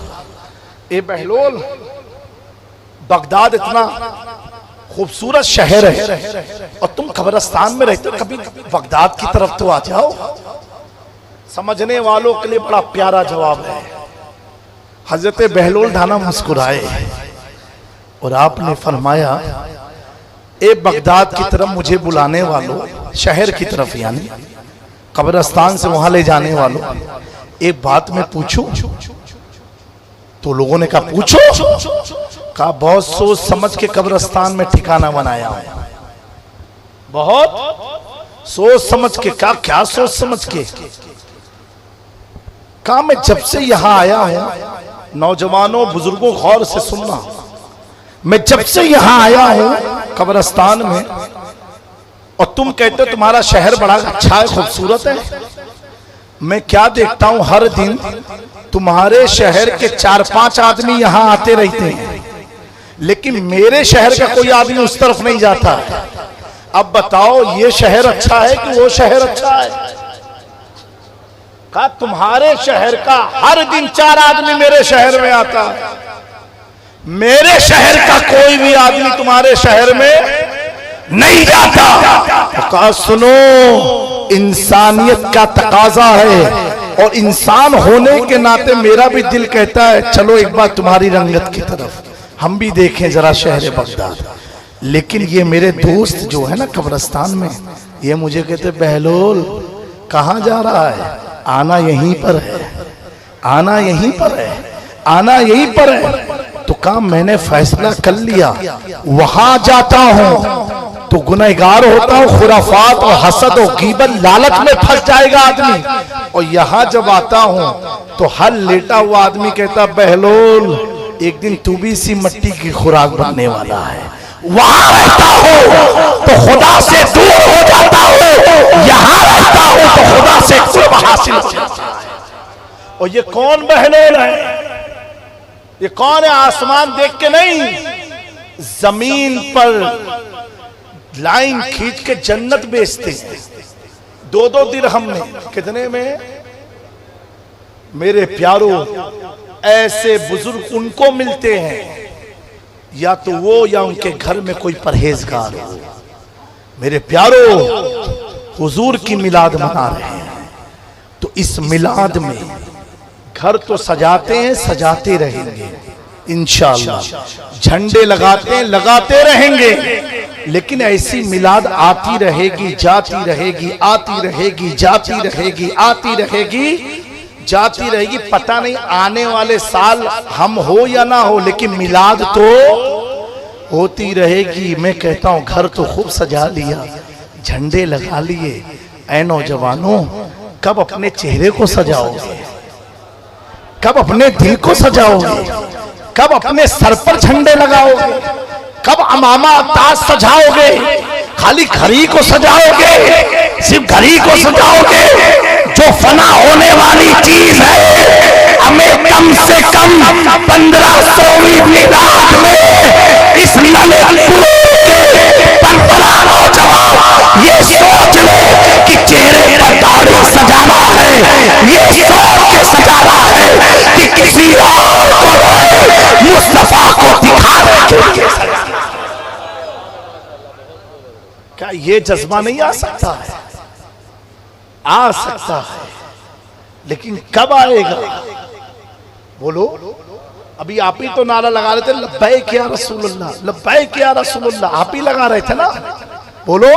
ए बहलोल, बगदाद इतना खूबसूरत शहर है और तुम कब्रस्तान में रहते हो, कभी बगदाद की तरफ तो आ जाओ। समझने वालों के लिए बड़ा प्यारा जवाब है। हजरत बहलोल दाना मुस्कुराए और आपने फरमाया, ए बगदाद की तरफ मुझे बुलाने वालों, शहर की तरफ यानी कब्रस्तान से वहां ले जाने वालों, एक बात मैं पूछूं? तो लोगों ने कहा पूछो। कहा बहुत सोच समझ के कब्रस्तान में ठिकाना बनाया हूं, बहुत सोच समझ के। कहा क्या सोच समझ के? कहा मैं जब से यहां आया हूं, नौजवानों बुजुर्गों गौर से सुनना, मैं जब से यहां आया हूं कब्रस्तान में, और तुम कहते हो तुम्हारा शहर बड़ा अच्छा है, खूबसूरत है, मैं क्या देखता हूं हर दिन तुम्हारे शहर के 4-5 आदमी यहां आते रहते हैं, लेकिन मेरे शहर का कोई आदमी उस तरफ नहीं जाता। अब बताओ ये शहर अच्छा है कि वो शहर अच्छा है? कहा तुम्हारे शहर का हर दिन 4 आदमी मेरे शहर में आता है, मेरे शहर का कोई भी आदमी तुम्हारे शहर में नहीं जाता। तो कहा सुनो, इंसानियत का तकाजा है और इंसान होने के नाते मेरा भी दिल कहता है चलो एक बार तुम्हारी रंगत की तरफ हम भी देखें जरा शहर बगदाद। लेकिन ये मेरे दोस्त जो है ना कब्रिस्तान में, ये मुझे कहते बहलोल कहाँ जा रहा है? आना यहीं पर है, आना यहीं पर है, आना यहीं पर है। तो काम मैंने फैसला कर लिया, वहां जाता हूं तो गुनहगार होता हूं, खुराफात और हसद और गीबत लालच में फंस जाएगा आदमी। और यहां जब आता हूं तो हर लेटा हुआ आदमी कहता बहलोल एक दिन तू भी इसी मट्टी की खुराक बनने वाला है। वहां रहता हूं तो खुदा से दूर हो जाता हूं, यहां रहता हूं तो खुदा से कुर्ब हासिल हो जाता है। और ये कौन बहलोल है? ये कौन है? आसमान देख के नहीं, जमीन पर लाइन खींच के जन्नत बेचते हैं 2-2 दिरहम में। कितने में? मेरे प्यारो, ऐसे बुजुर्ग उनको मिलते हैं या तो वो या उनके घर में कोई परहेजगार हो। मेरे प्यारो, हुजूर की मिलाद मना रहे हैं तो इस मिलाद में घर तो सजाते हैं, सजाते रहेंगे इंशाअल्लाह, झंडे लगाते हैं, लगाते रहेंगे, लेकिन ऐसी मिलाद आती रहेगी, जाती रहेगी, आती रहेगी, जाती रहेगी, आती रहेगी, जाती रहेगी। पता नहीं आने वाले साल हम हो या ना हो, लेकिन मिलाद तो होती रहेगी। मैं कहता हूं घर तो खूब सजा लिया, झंडे लगा लिए, ऐ नौजवानों कब अपने चेहरे को सजाओगे? कब अपने दिल को सजाओगे? कब अपने सर पर झंडे लगाओगे? कब अमामा ताज सजाओगे? खाली घड़ी को सजाओगे? सिर्फ घड़ी को सजाओगे? जो फना होने वाली चीज है, हमें कम से कम 1500वीं मिलाद में इस ये सोच ले कि चेहरे पर दाढ़ी सजाना है, ये सोच के सजाना है कि किसी और को मुस्तफा को दिखाने के लिए सजाना। क्या ये जज्बा नहीं आ सकता है? आ सकता है, लेकिन कब आएगा? बोलो। अभी आप ही तो नारा लगा रहे थे लब्बैक या रसूलुल्लाह, लब्बैक या रसूलुल्लाह, आप ही लगा रहे थे ना। बोलो।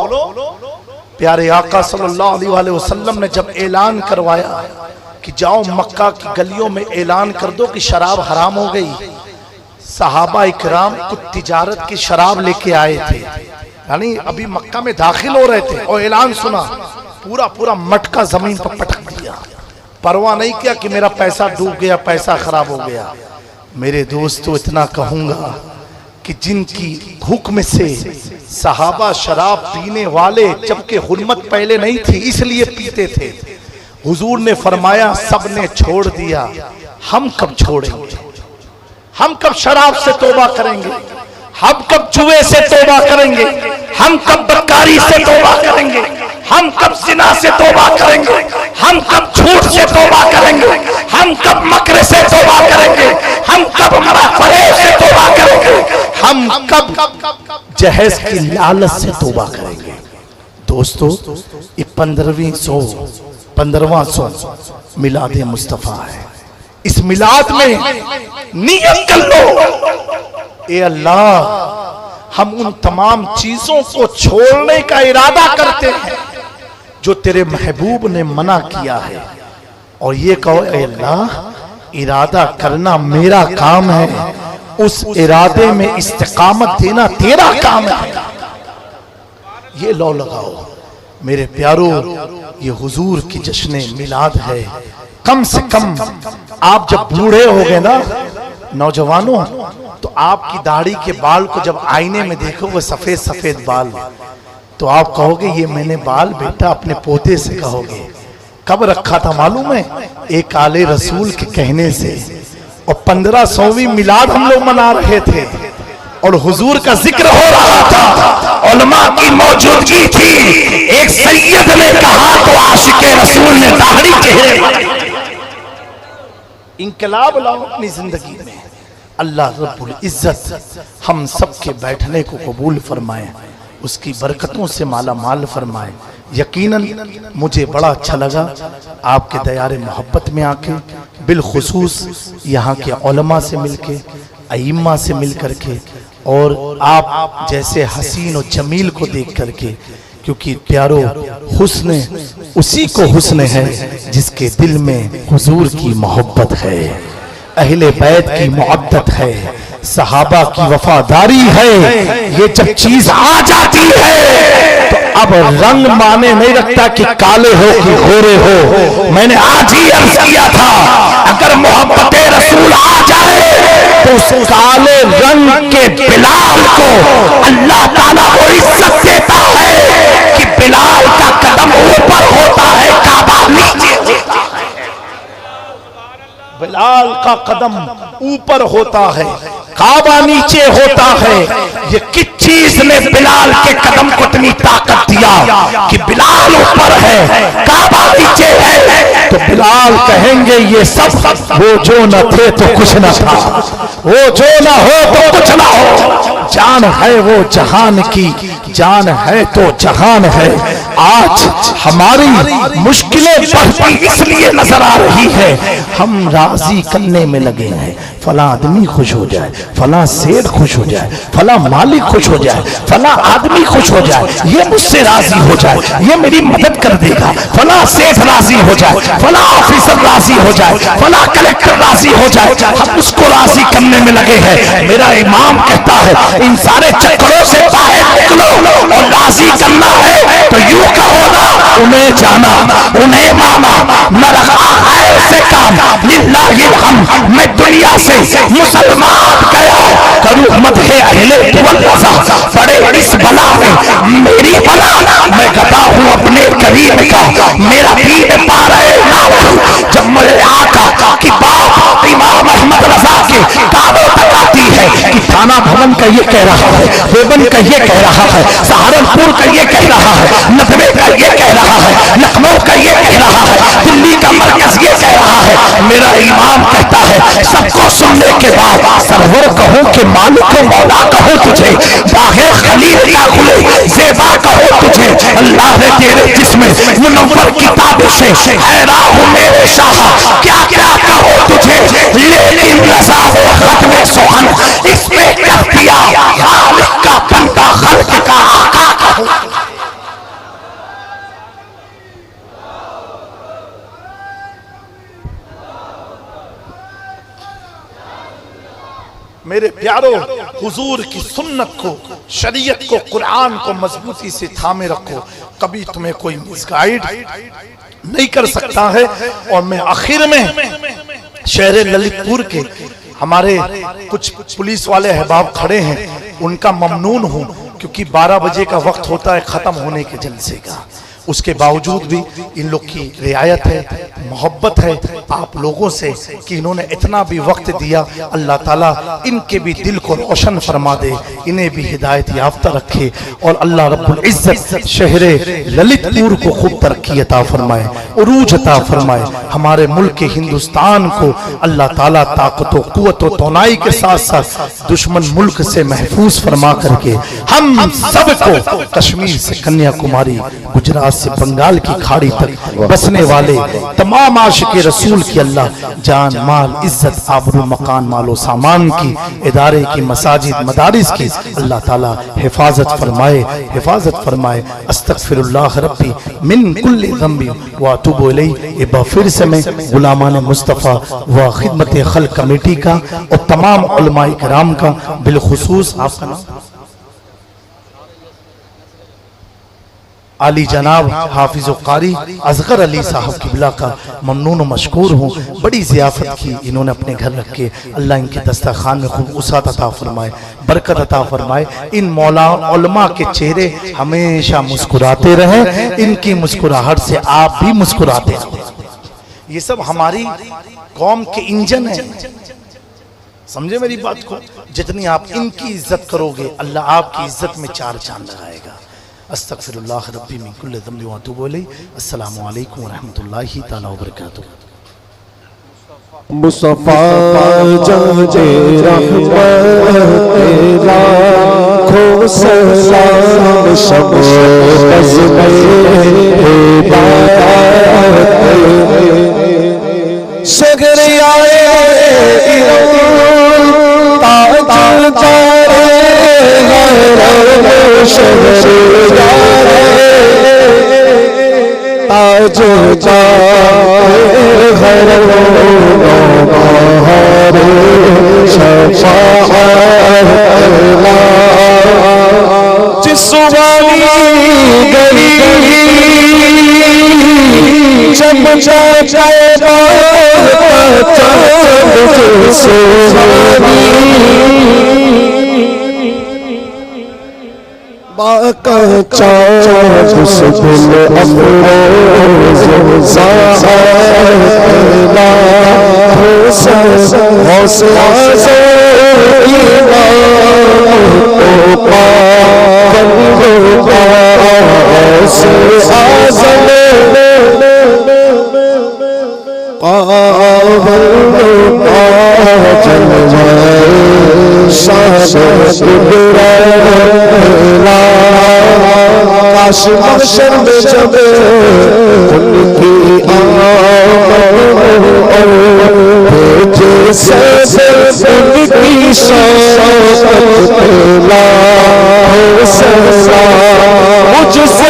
प्यारे आका सल्लल्लाहु अलैहि वसल्लम ने जब ऐलान करवाया कि जाओ मक्का की गलियों में ऐलान कर दो कि शराब हराम हो गई, सहाबा इकराम कुछ तिजारत की शराब लेके आए थे, यानी अभी मक्का में दाखिल हो रहे थे और ऐलान सुना, पूरा पूरा मटका जमीन पर पटक दिया, परवाह नहीं किया कि मेरा पैसा डूब गया, पैसा खराब हो गया। मेरे दोस्तों इतना कहूंगा कि जिनकी हुक्म से सहाबा शराब पीने वाले, जबकि हुर्मत पहले नहीं थी इसलिए पीते थे, हुजूर ने फरमाया सबने छोड़ दिया, हम कब छोड़ेंगे? हम कब शराब से तौबा करेंगे? हम कब जुए से तौबा करेंगे? हम कब बदकारी से तौबा करेंगे? हम कब जिना से तौबा करेंगे? हम कब झूठ से तौबा करेंगे? हम कब मकर से तौबा करेंगे? हम कब फरेब से तौबा करेंगे? हम कब जहेज की लालच से तौबा करेंगे? दोस्तों, ये 15वां सौ मिलाद मुस्तफा है। इस मिलाद में नियत कर लो, ए अल्लाह हम उन तमाम चीजों को छोड़ने का इरादा करते हैं जो तेरे महबूब ने मना किया है, और ये कहो ए अल्लाह इरादा करना मेरा काम है, उस इरादे में इस्तिकामत देना तेरा काम है। ये लो लगाओ मेरे प्यारो, ये हुजूर की जश्न मिलाद है। कम से कम आप जब बूढ़े हो गए ना नौजवानों, तो आपकी दाढ़ी के बाल को जब आईने में देखोगे सफेद सफेद बाल, तो आप कहोगे ये मैंने बाल बेटा अपने पोते से कहोगे। कब रखा था मालूम है? एक आले रसूल के कहने से। और 1500वीं मिलाद हम लोग मना रहे थे, और हुजूर का जिक्र हो रहा था, उलमा की मौजूदगी थी। एक सैयद ने कहा तो आशिके रसूल ने दाढ़ी चेहरे पर। इंकलाब लाओ अपनी जिंदगी में। अल्लाह रब्बुल इज्जत हम सब के बैठने को कबूल फरमाए, उसकी बरकतों से माला माल फरमाए। यकीनन मुझे बड़ा अच्छा लगा आपके दयारे मोहब्बत में आके, बिलखुसूस यहाँ के उलमा से मिलके, अइम्मा से मिल करके, और आप जैसे हसीन और जमील को देख करके। क्योंकि प्यारो, हुस्न उसी को हुस्न है जिसके दिल में हुजूर की मोहब्बत है, अहले बैत की मुअद्दत है, सहाबा की वफादारी है। ये जब चीज आ जाती है तो अब रंग माने नहीं रखता कि काले हो कि गोरे हो। मैंने आज ही अर्ज किया था, अगर मोहब्बत रसूल आ जाए तो उस काले रंग के बिलाल को अल्लाह ताला वो इज्जत देता है कि बिलाल का कदम ऊपर होता है, काबा नीचे होता है। बिलाल का कदम ऊपर होता है, काबा नीचे होता है। ये किस चीज ने बिलाल के कदम को इतनी ताकत दिया कि बिलाल ऊपर है, काबा नीचे है। तो बिलाल कहेंगे ये सब वो जो न थे तो कुछ न था, वो जो न हो तो कुछ न हो। जान है वो जहान की, जान है तो जहान है। आज हमारी मुश्किलें बढ़ती इसलिए नजर आ रही है, हम राजी करने में लगे हैं। फला आदमी खुश हो जाए, फला सेठ खुश हो जाए, फला मालिक खुश हो जाए, फला आदमी खुश हो जाए, ये मुझसे राजी हो जाए, ये मेरी मदद कर देगा, फला सेठ राजी हो जाए, फला ऑफिसर राजी हो जाए, फला कलेक्टर राजी हो जाए। हम उसको राजी करने में लगे हैं। मेरा इमाम कहता है इन सारे चक्करों से बाहर निकलो और राजी करना है तो यूं कहो ना, उन्हें जाना, उन्हें माना, न रखा है उससे काम, लिल्लाहिल हम्द। मैं दुनिया से मुसलमान गया, करूँ मत है अहले वल्लज़ा, बड़े इस बला में मेरी बला, मैं गदा हूँ अपने करीम का, मेरा दीन पा रहे ना। जब मेरे आका की बात इमाम अहमद रजा के कानों तक आती है कि थाना भवन का ये कह रहा है, देवबंद का ये कह रहा है, सहारनपुर का ये कह रहा है, नदवे का ये कह रहा है, लखनऊ का ये कह रहा है, दिल्ली का मरकज ये कह रहा है, मेरा इमाम कहता है सबको सुनने के बाद सरवर कहूं कि मालिक मौला कहूं तुझे, बाहे खलील का गुले ज़ेबा कहूं तुझे। अल्लाह ने तेरे जिस्म मुनव्वर किताब से हैरान हूं मेरे शाह, क्या क्या कहूं तुझे, लेकिन रज़ा हो खत्म सुखन इसमें कह दिया, खालिक का बंदा खल्क का आका कहूं। मेरे प्यारो, हुजूर की सुन्नत को, शरीयत को, कुरान को मजबूती से थामे रखो। कभी तुम्हें कोई मिसगाइड नहीं कर सकता है। और मैं आखिर में शहर ललितपुर के हमारे कुछ पुलिस वाले अहबाब खड़े हैं, उनका ममनून हूं, क्योंकि 12 बजे का वक्त होता है खत्म होने के जलसे का। उसके बावजूद भी इन लोग की रियायत है, मोहब्बत है आप लोगों से कि इन्होंने इतना भी वक्त दिया। अल्लाह ताला इनके भी दिल को रोशन फरमा दे, इन्हें भी हिदायत याफ्ता रखे, और अल्लाह रब्बुल इज्जत शहरे ललितपुर को खूब तरक्की अता फरमाए, उरूज अता फरमाए। हमारे मुल्क के हिंदुस्तान को अल्लाह ताला ताकत व कुव्वत व तौनाई के साथ साथ दुश्मन मुल्क से महफूज फरमा करके हम सबको कश्मीर से कन्याकुमारी, गुजरात से बंगाल की खाड़ी तक बसने वाले तमाम आशिके रसूल की अल्लाह जान माल इज्जत आबरू मकान मालो सामान की, इदारे की, मसाजिद मदारिस की अल्लाह ताला हिफाजत फरमाए, हिफाजत फरमाए। अस्तगफिरुल्लाह रब्बी मिन कुल्ली ज़ंबी व अतूबु इलैहि। एक बार फिर से मैं गुलामान मुस्तफ़ा व खिदमत खल्क़ कमेटी का और तमाम उलमाए किराम का, बिलखुसूस आपका नाम आली जनाब हाफिज़ कारी असगर अली साहब किबला का ममनून मशकूर हूँ। बड़ी ज़ियाफ़त की इन्होंने अपने घर रख के। अल्लाह इनके दस्तरखान में खूब उसात अता फरमाए, बरकत अता फरमाए। इन मौला उलमा के चेहरे हमेशा मुस्कुराते रहें, इनकी मुस्कुराहट से आप भी मुस्कुराते रहें। ये सब हमारी कौम के इंजन है। समझे मेरी बात को? जितनी आप इनकी इज्जत करोगे अल्लाह आपकी इज्जत में 4 चांद लगाएगा। अस्तगफिरुल्लाह रब्बी मिन कुल्लि ज़ंबि व अतूबु इलैहि। अस्सलामु अलैकुम व रहमतुल्लाहि तआला व बरकातुहू। मुस्तफा जाने रहमत तेरा खो सलाम शब बज़ में हिदायत शगरियाए ताजदारे गैर शगरियाए ताजदारे गैर जिस वाली गली जब काश महशर में जब उनकी भेजे से उनकी शौकत पेला मुझसे मुझसे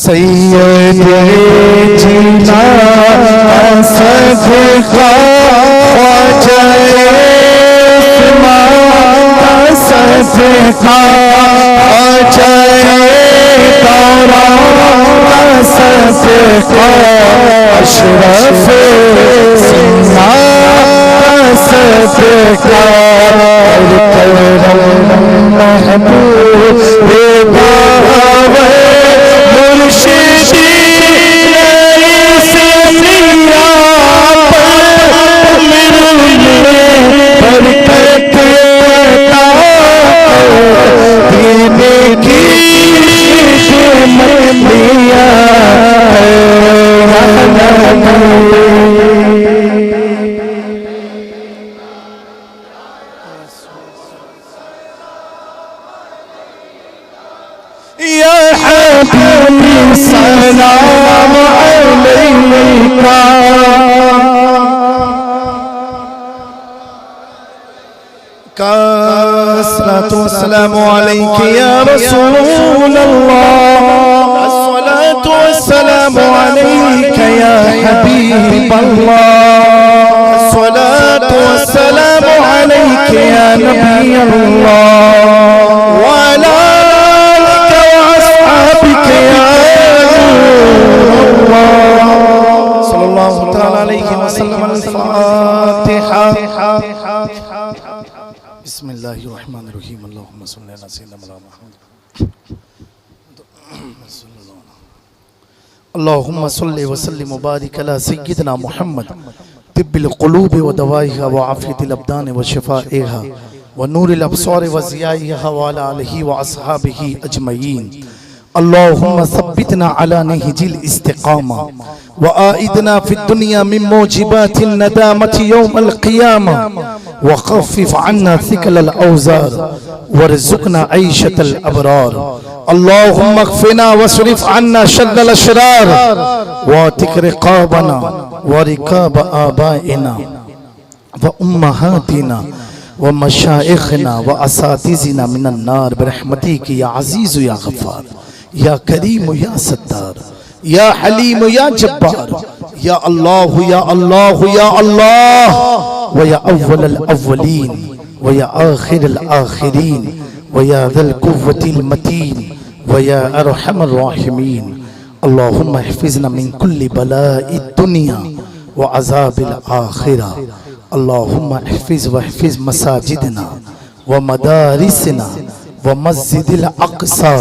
सैयदे जीना सदका ख्वाजाए सदका ख्वाजाए दौरा सदका अशरफ सिन्हा सदका महबूब बेबावे अस्सलामु अलैका या रसूलल्लाह अस्सलातु वस्सलामु अलैका या हबीबल्लाह अस्सलातु वस्सलामु अलैका या नबियल्लाह व अला आलिका व अस्हाबिका या ताला अलैहि वसल्लम। अल-फातिहा। बिस्मिल्लाहिर्रहमानिर्रहीम। अल्लाहुम्मा सल्लि अला सय्यिदिना मुहम्मद। अल्लाहुम्मा सल्लि व सल्लिम व बारिक अला सय्यिदिना मुहम्मद तिब्बिल क़ुलूब व दवाइहा व आफ़ियतिल अब्दान व शिफ़ाइहा व नूरिल अब्सार व ज़ियाइहा व अला आलिहि व अस्हाबिहि अजमईन। अल्लाहुम्मा सब्बितना अला नहजिल इस्तिक़ामा व आइदना फिद दुनिया मिन मूजिबातिन नदामति यौमल क़ियामा व ख़फ़्फ़िफ़ अन्ना सिक़लल औज़ार वरज़ुक़ना ऐशतल अबरार। अल्लाहुम्मा क़फ़िना वस्रिफ़ अन्ना शर्रल अशरार वातिक़ रिक़ाबना व रिक़ाब आबाइना व उम्महातिना व मशाइख़ना व असातिज़िना मिनन नार बिरहमतिक या अज़ीज़ या गफ़्फ़ार या करीम या सत्तार या हलीम या जब्बार या अल्लाह या अल्लाह या अल्लाह व या अव्वलल अव्वलीन व या आखिरल आखिरीन व या ज़ल कुव्वतिल मतीन व या अरहमर राहिमीन। अल्लाहुम्मा हिफ़िज़ना मिन कुल्लि बलाइद दुनिया व अज़ाबिल आखिरा। अल्लाहुम्मा हिफ़िज़ व हिफ़िज़ मसाजिदना व मदारिसना व मस्जिदिल अक़सा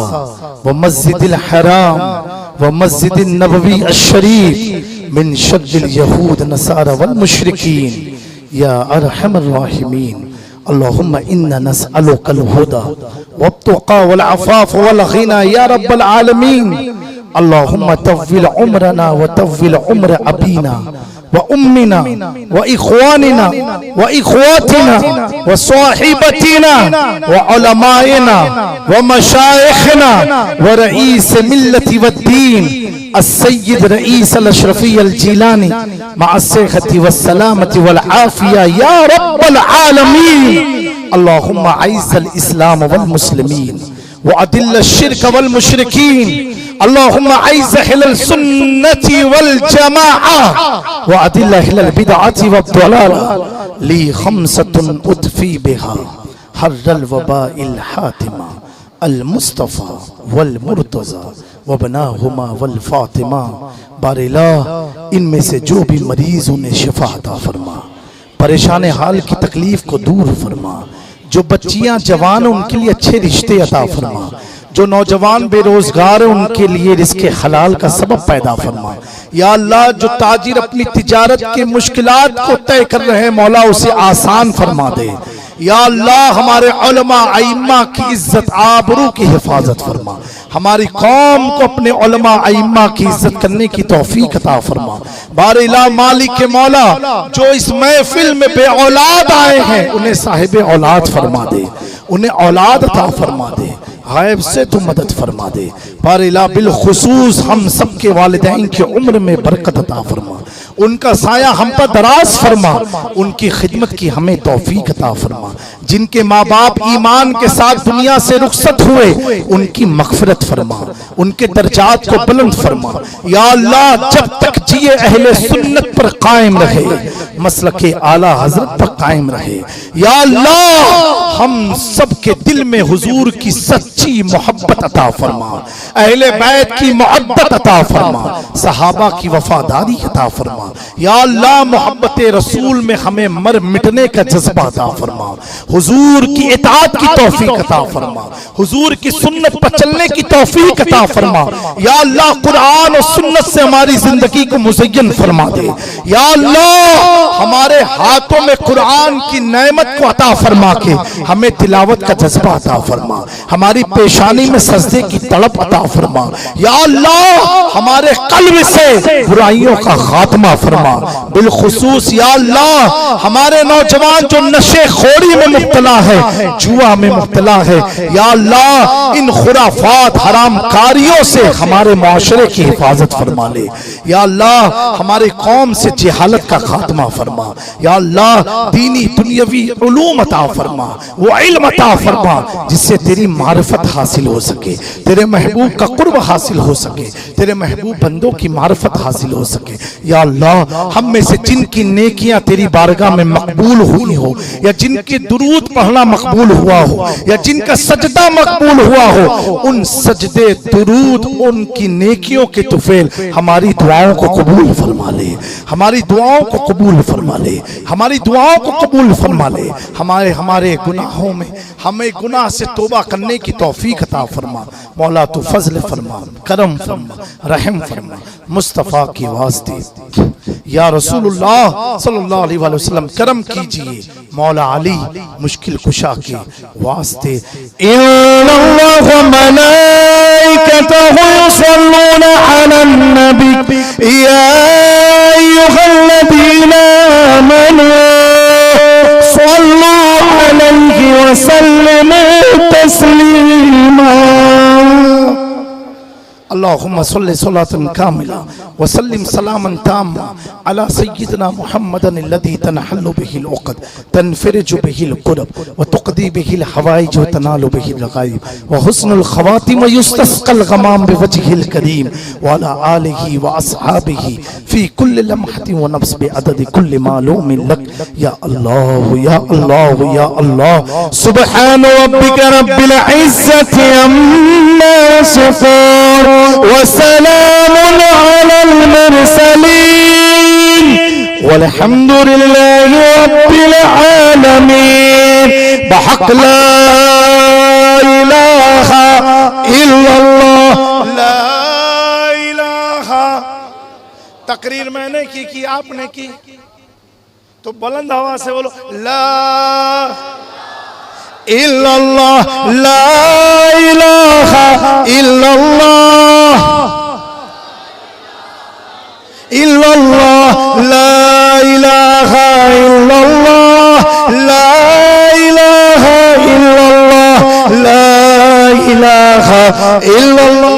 व मस्जिदिल हराम व मस्जिदिन नबवी अश-शरीफ मिन शर्रिल यहूद नसारा वल मुशरिकीन या अरहमर राहिमीन। अल्लाहुम्मा इन्ना नस्अलुकल हुदा वत्तुक़ा वल अफ़ाफ़ वल ग़िना या रब्बल आलमीन। अल्लाहुम्मा तव्विल उम्रना व तव्विल उम्र अबीना व उम्मिना व इख़्वानिना व इख़्वातिना व स्वाहिबतिना व उलमाइना व मशाइख़ना व रईस मिल्लति व दीन अस्सय्यिद रईस अल-अशरफ़ी अल-जीलानी मअस-सिहति वस्सलामति वल आफ़िया या रब्बल आलमीन। अल्लाहुम्मा अइज़्ज़िल इस्लाम वल मुस्लिमीन व अदिल्ल शिर्क वल मुशरिकीन। अल्लाहुम्मा अइज़्ज़ अहलल सुन्नति वल जमाआ व अदिल्ल अहलल बिदअति वद दलाला ली खम्सतुन उतफ़ी बिहा हर्रल वबाइल हातिमा अल मुस्तफ़ा वल मुर्तज़ा व बनाहुमा वल फ़ातिमा। बारिला इनमें से जो भी मरीज़ उन्हें शिफा अता फरमा, परेशान हाल की तकलीफ को दूर फरमा। जो बच्चियां जवान उनके लिए अच्छे रिश्ते अता फरमा। जो नौजवान बेरोजगार है उनके लिए रिज़्क़े हलाल का सबब पैदा फरमा। या अल्लाह जो ताजिर अपनी तिजारत के मुश्किलात को तय कर रहे हैं मौला उसे आसान फरमा दे। या अल्लाह हमारे उलमा अइम्मा की इज्जत आबरू की हिफाजत फरमा। हमारी कौम को अपने उलमा अइम्मा की इज्जत करने की तौफीक अता फरमा। बारिला मालिक के मौला जो इस महफिल में बे औलाद आए हैं उन्हें साहिब औलाद फरमा दे, उन्हें औलाद अता फरमा दे, गायब से तू मदद फरमा दे। बारिला बिलखुसूस हम सब के वालिदैन की उम्र में बरकत अता फरमा, उनका साया हम पर दराज फरमा, उनकी खिदमत की हमें तौफीक अता फरमा। जिनके माँ बाप ईमान के साथ दुनिया से रुखसत हुए उनकी मग़फ़िरत फरमा, उनके दर्जात को बुलंद फरमा। या अल्लाह जब तक जिए अहले सुन्नत पर कायम रहे, मसलके आला हजरत पर कायम रहे। या अल्लाह हम सब के दिल में हुजूर की सच्ची मोहब्बत अता फरमा, अहले बैत की मोहब्बत अता फरमा, सहाबा की वफादारी अता फरमा। या अल्लाह मोहब्बत रसूल में हमें मर मिटने का जज्बा अता फरमा, हुजूर की इताअत की तौफीक अता फरमा, हुजूर की सुन्नत पर चलने की तौफीक अता फरमा। या अल्लाह कुरान और सुन्नत से हमारी जिंदगी को मुज़य्यन फरमा दे। या अल्लाह हमारे हाथों में कुरान की नेमत को अता फरमा के हमें तिलावत का जज्बा अता फरमा, हमारी पेशानी में सजदे की तड़प अता फरमा। या अल्लाह हमारे कल्ब से बुराइयों का खात्मा फरमा। बिलखुसूस या अल्लाह हमारे नौजवान जो नशे खोरी में मुब्तला है, जुआ में मुब्तला है, या अल्लाह इन खुराफात हराम कारियों से हमारे माशरे की हिफाजत फरमा ले। या अल्लाह हमारी कौम से जहालत का खात्मा फरमा। या अल्लाह दीनी दुनियावी उलूम अता फरमा, वो इल्म अता फरमा जिससे तेरी मारिफत हासिल हो सके, तेरे महबूब का कुर्ब हासिल हो सके, तेरे महबूब बंदों की मार्फत हासिल हो सके। या अल्लाह, हम में से जिनकी नेकियां तेरी बारगाह में मकबूल हुई हो, या जिनके दुरूद पढ़ना मकबूल हुआ हो, या जिनका सजदा मकबूल हुआ हो, उन सजदे दुरूद उनकी नेकियों के तुफेल हमारी दुआओं को कबूल फरमा ले, हमारी दुआओं को कबूल फरमा ले, हमारी दुआओं को कबूल फरमा ले। हमारे गुनाहों में हमें गुनाह से तौबा करने की तौफीक अता फरमा। मौला तू फजल फरमा, करम फरमा, रहम फरमा, मुस्तफ़ा की वास्ते या रसूलुल्लाह सल्लल्लाहु अलैहि वसल्लम करम कीजिए। मौला अली मुश्किल कुशा के वास्ते। इन्नल्लाह व मलाइकतहु युसल्लूना अलन नबी या अय्युहल्लज़ीना आमनू सल्लू अलैहि व सल्लिमू तस्लीमा। अल्लाहुम्मा सल्लि सलातन कामिला व सल्लिम सलामन ताम्मा अला सय्यिदिना मुहम्मदन अल्लज़ी तनहल्लु बिहिल उक़द तनफ़रिजु बिहिल कुरब व तुक़दी बिहिल हवाइज व तनालु बिहिल ग़ाइब व हुस्नुल ख़वातिम व युस्तस्क़ल ग़माम बिवजहिल करीम व अला आलिहि व अस्हाबिहि फ़ी कुल्लि लम्हतिन व नफ्स बिअददि कुल्लि मालूमिन लक। या अल्लाह या अल्लाह या अल्लाह। सुब्हान रब्बिका रब्बिल इज़्ज़ति अम्मा यसिफ़ून व सलामुन अलल मुरसलीन वल्हम्दुलिल्लाहि रब्बिल आलमीन। बहक़ ला इलाहा इल्लल्लाह। ला इलाहा। तकरीर मैंने की आपने की, तो बुलंद आवाज से बोलो ला इल्लल्लाह। ला इलाहा इल्लल्लाह इल्लल्लाह। ला इलाहा इल्लल्लाह। ला इलाहा इल्लल्लाह। ला इलाहा इल्लल्लाह।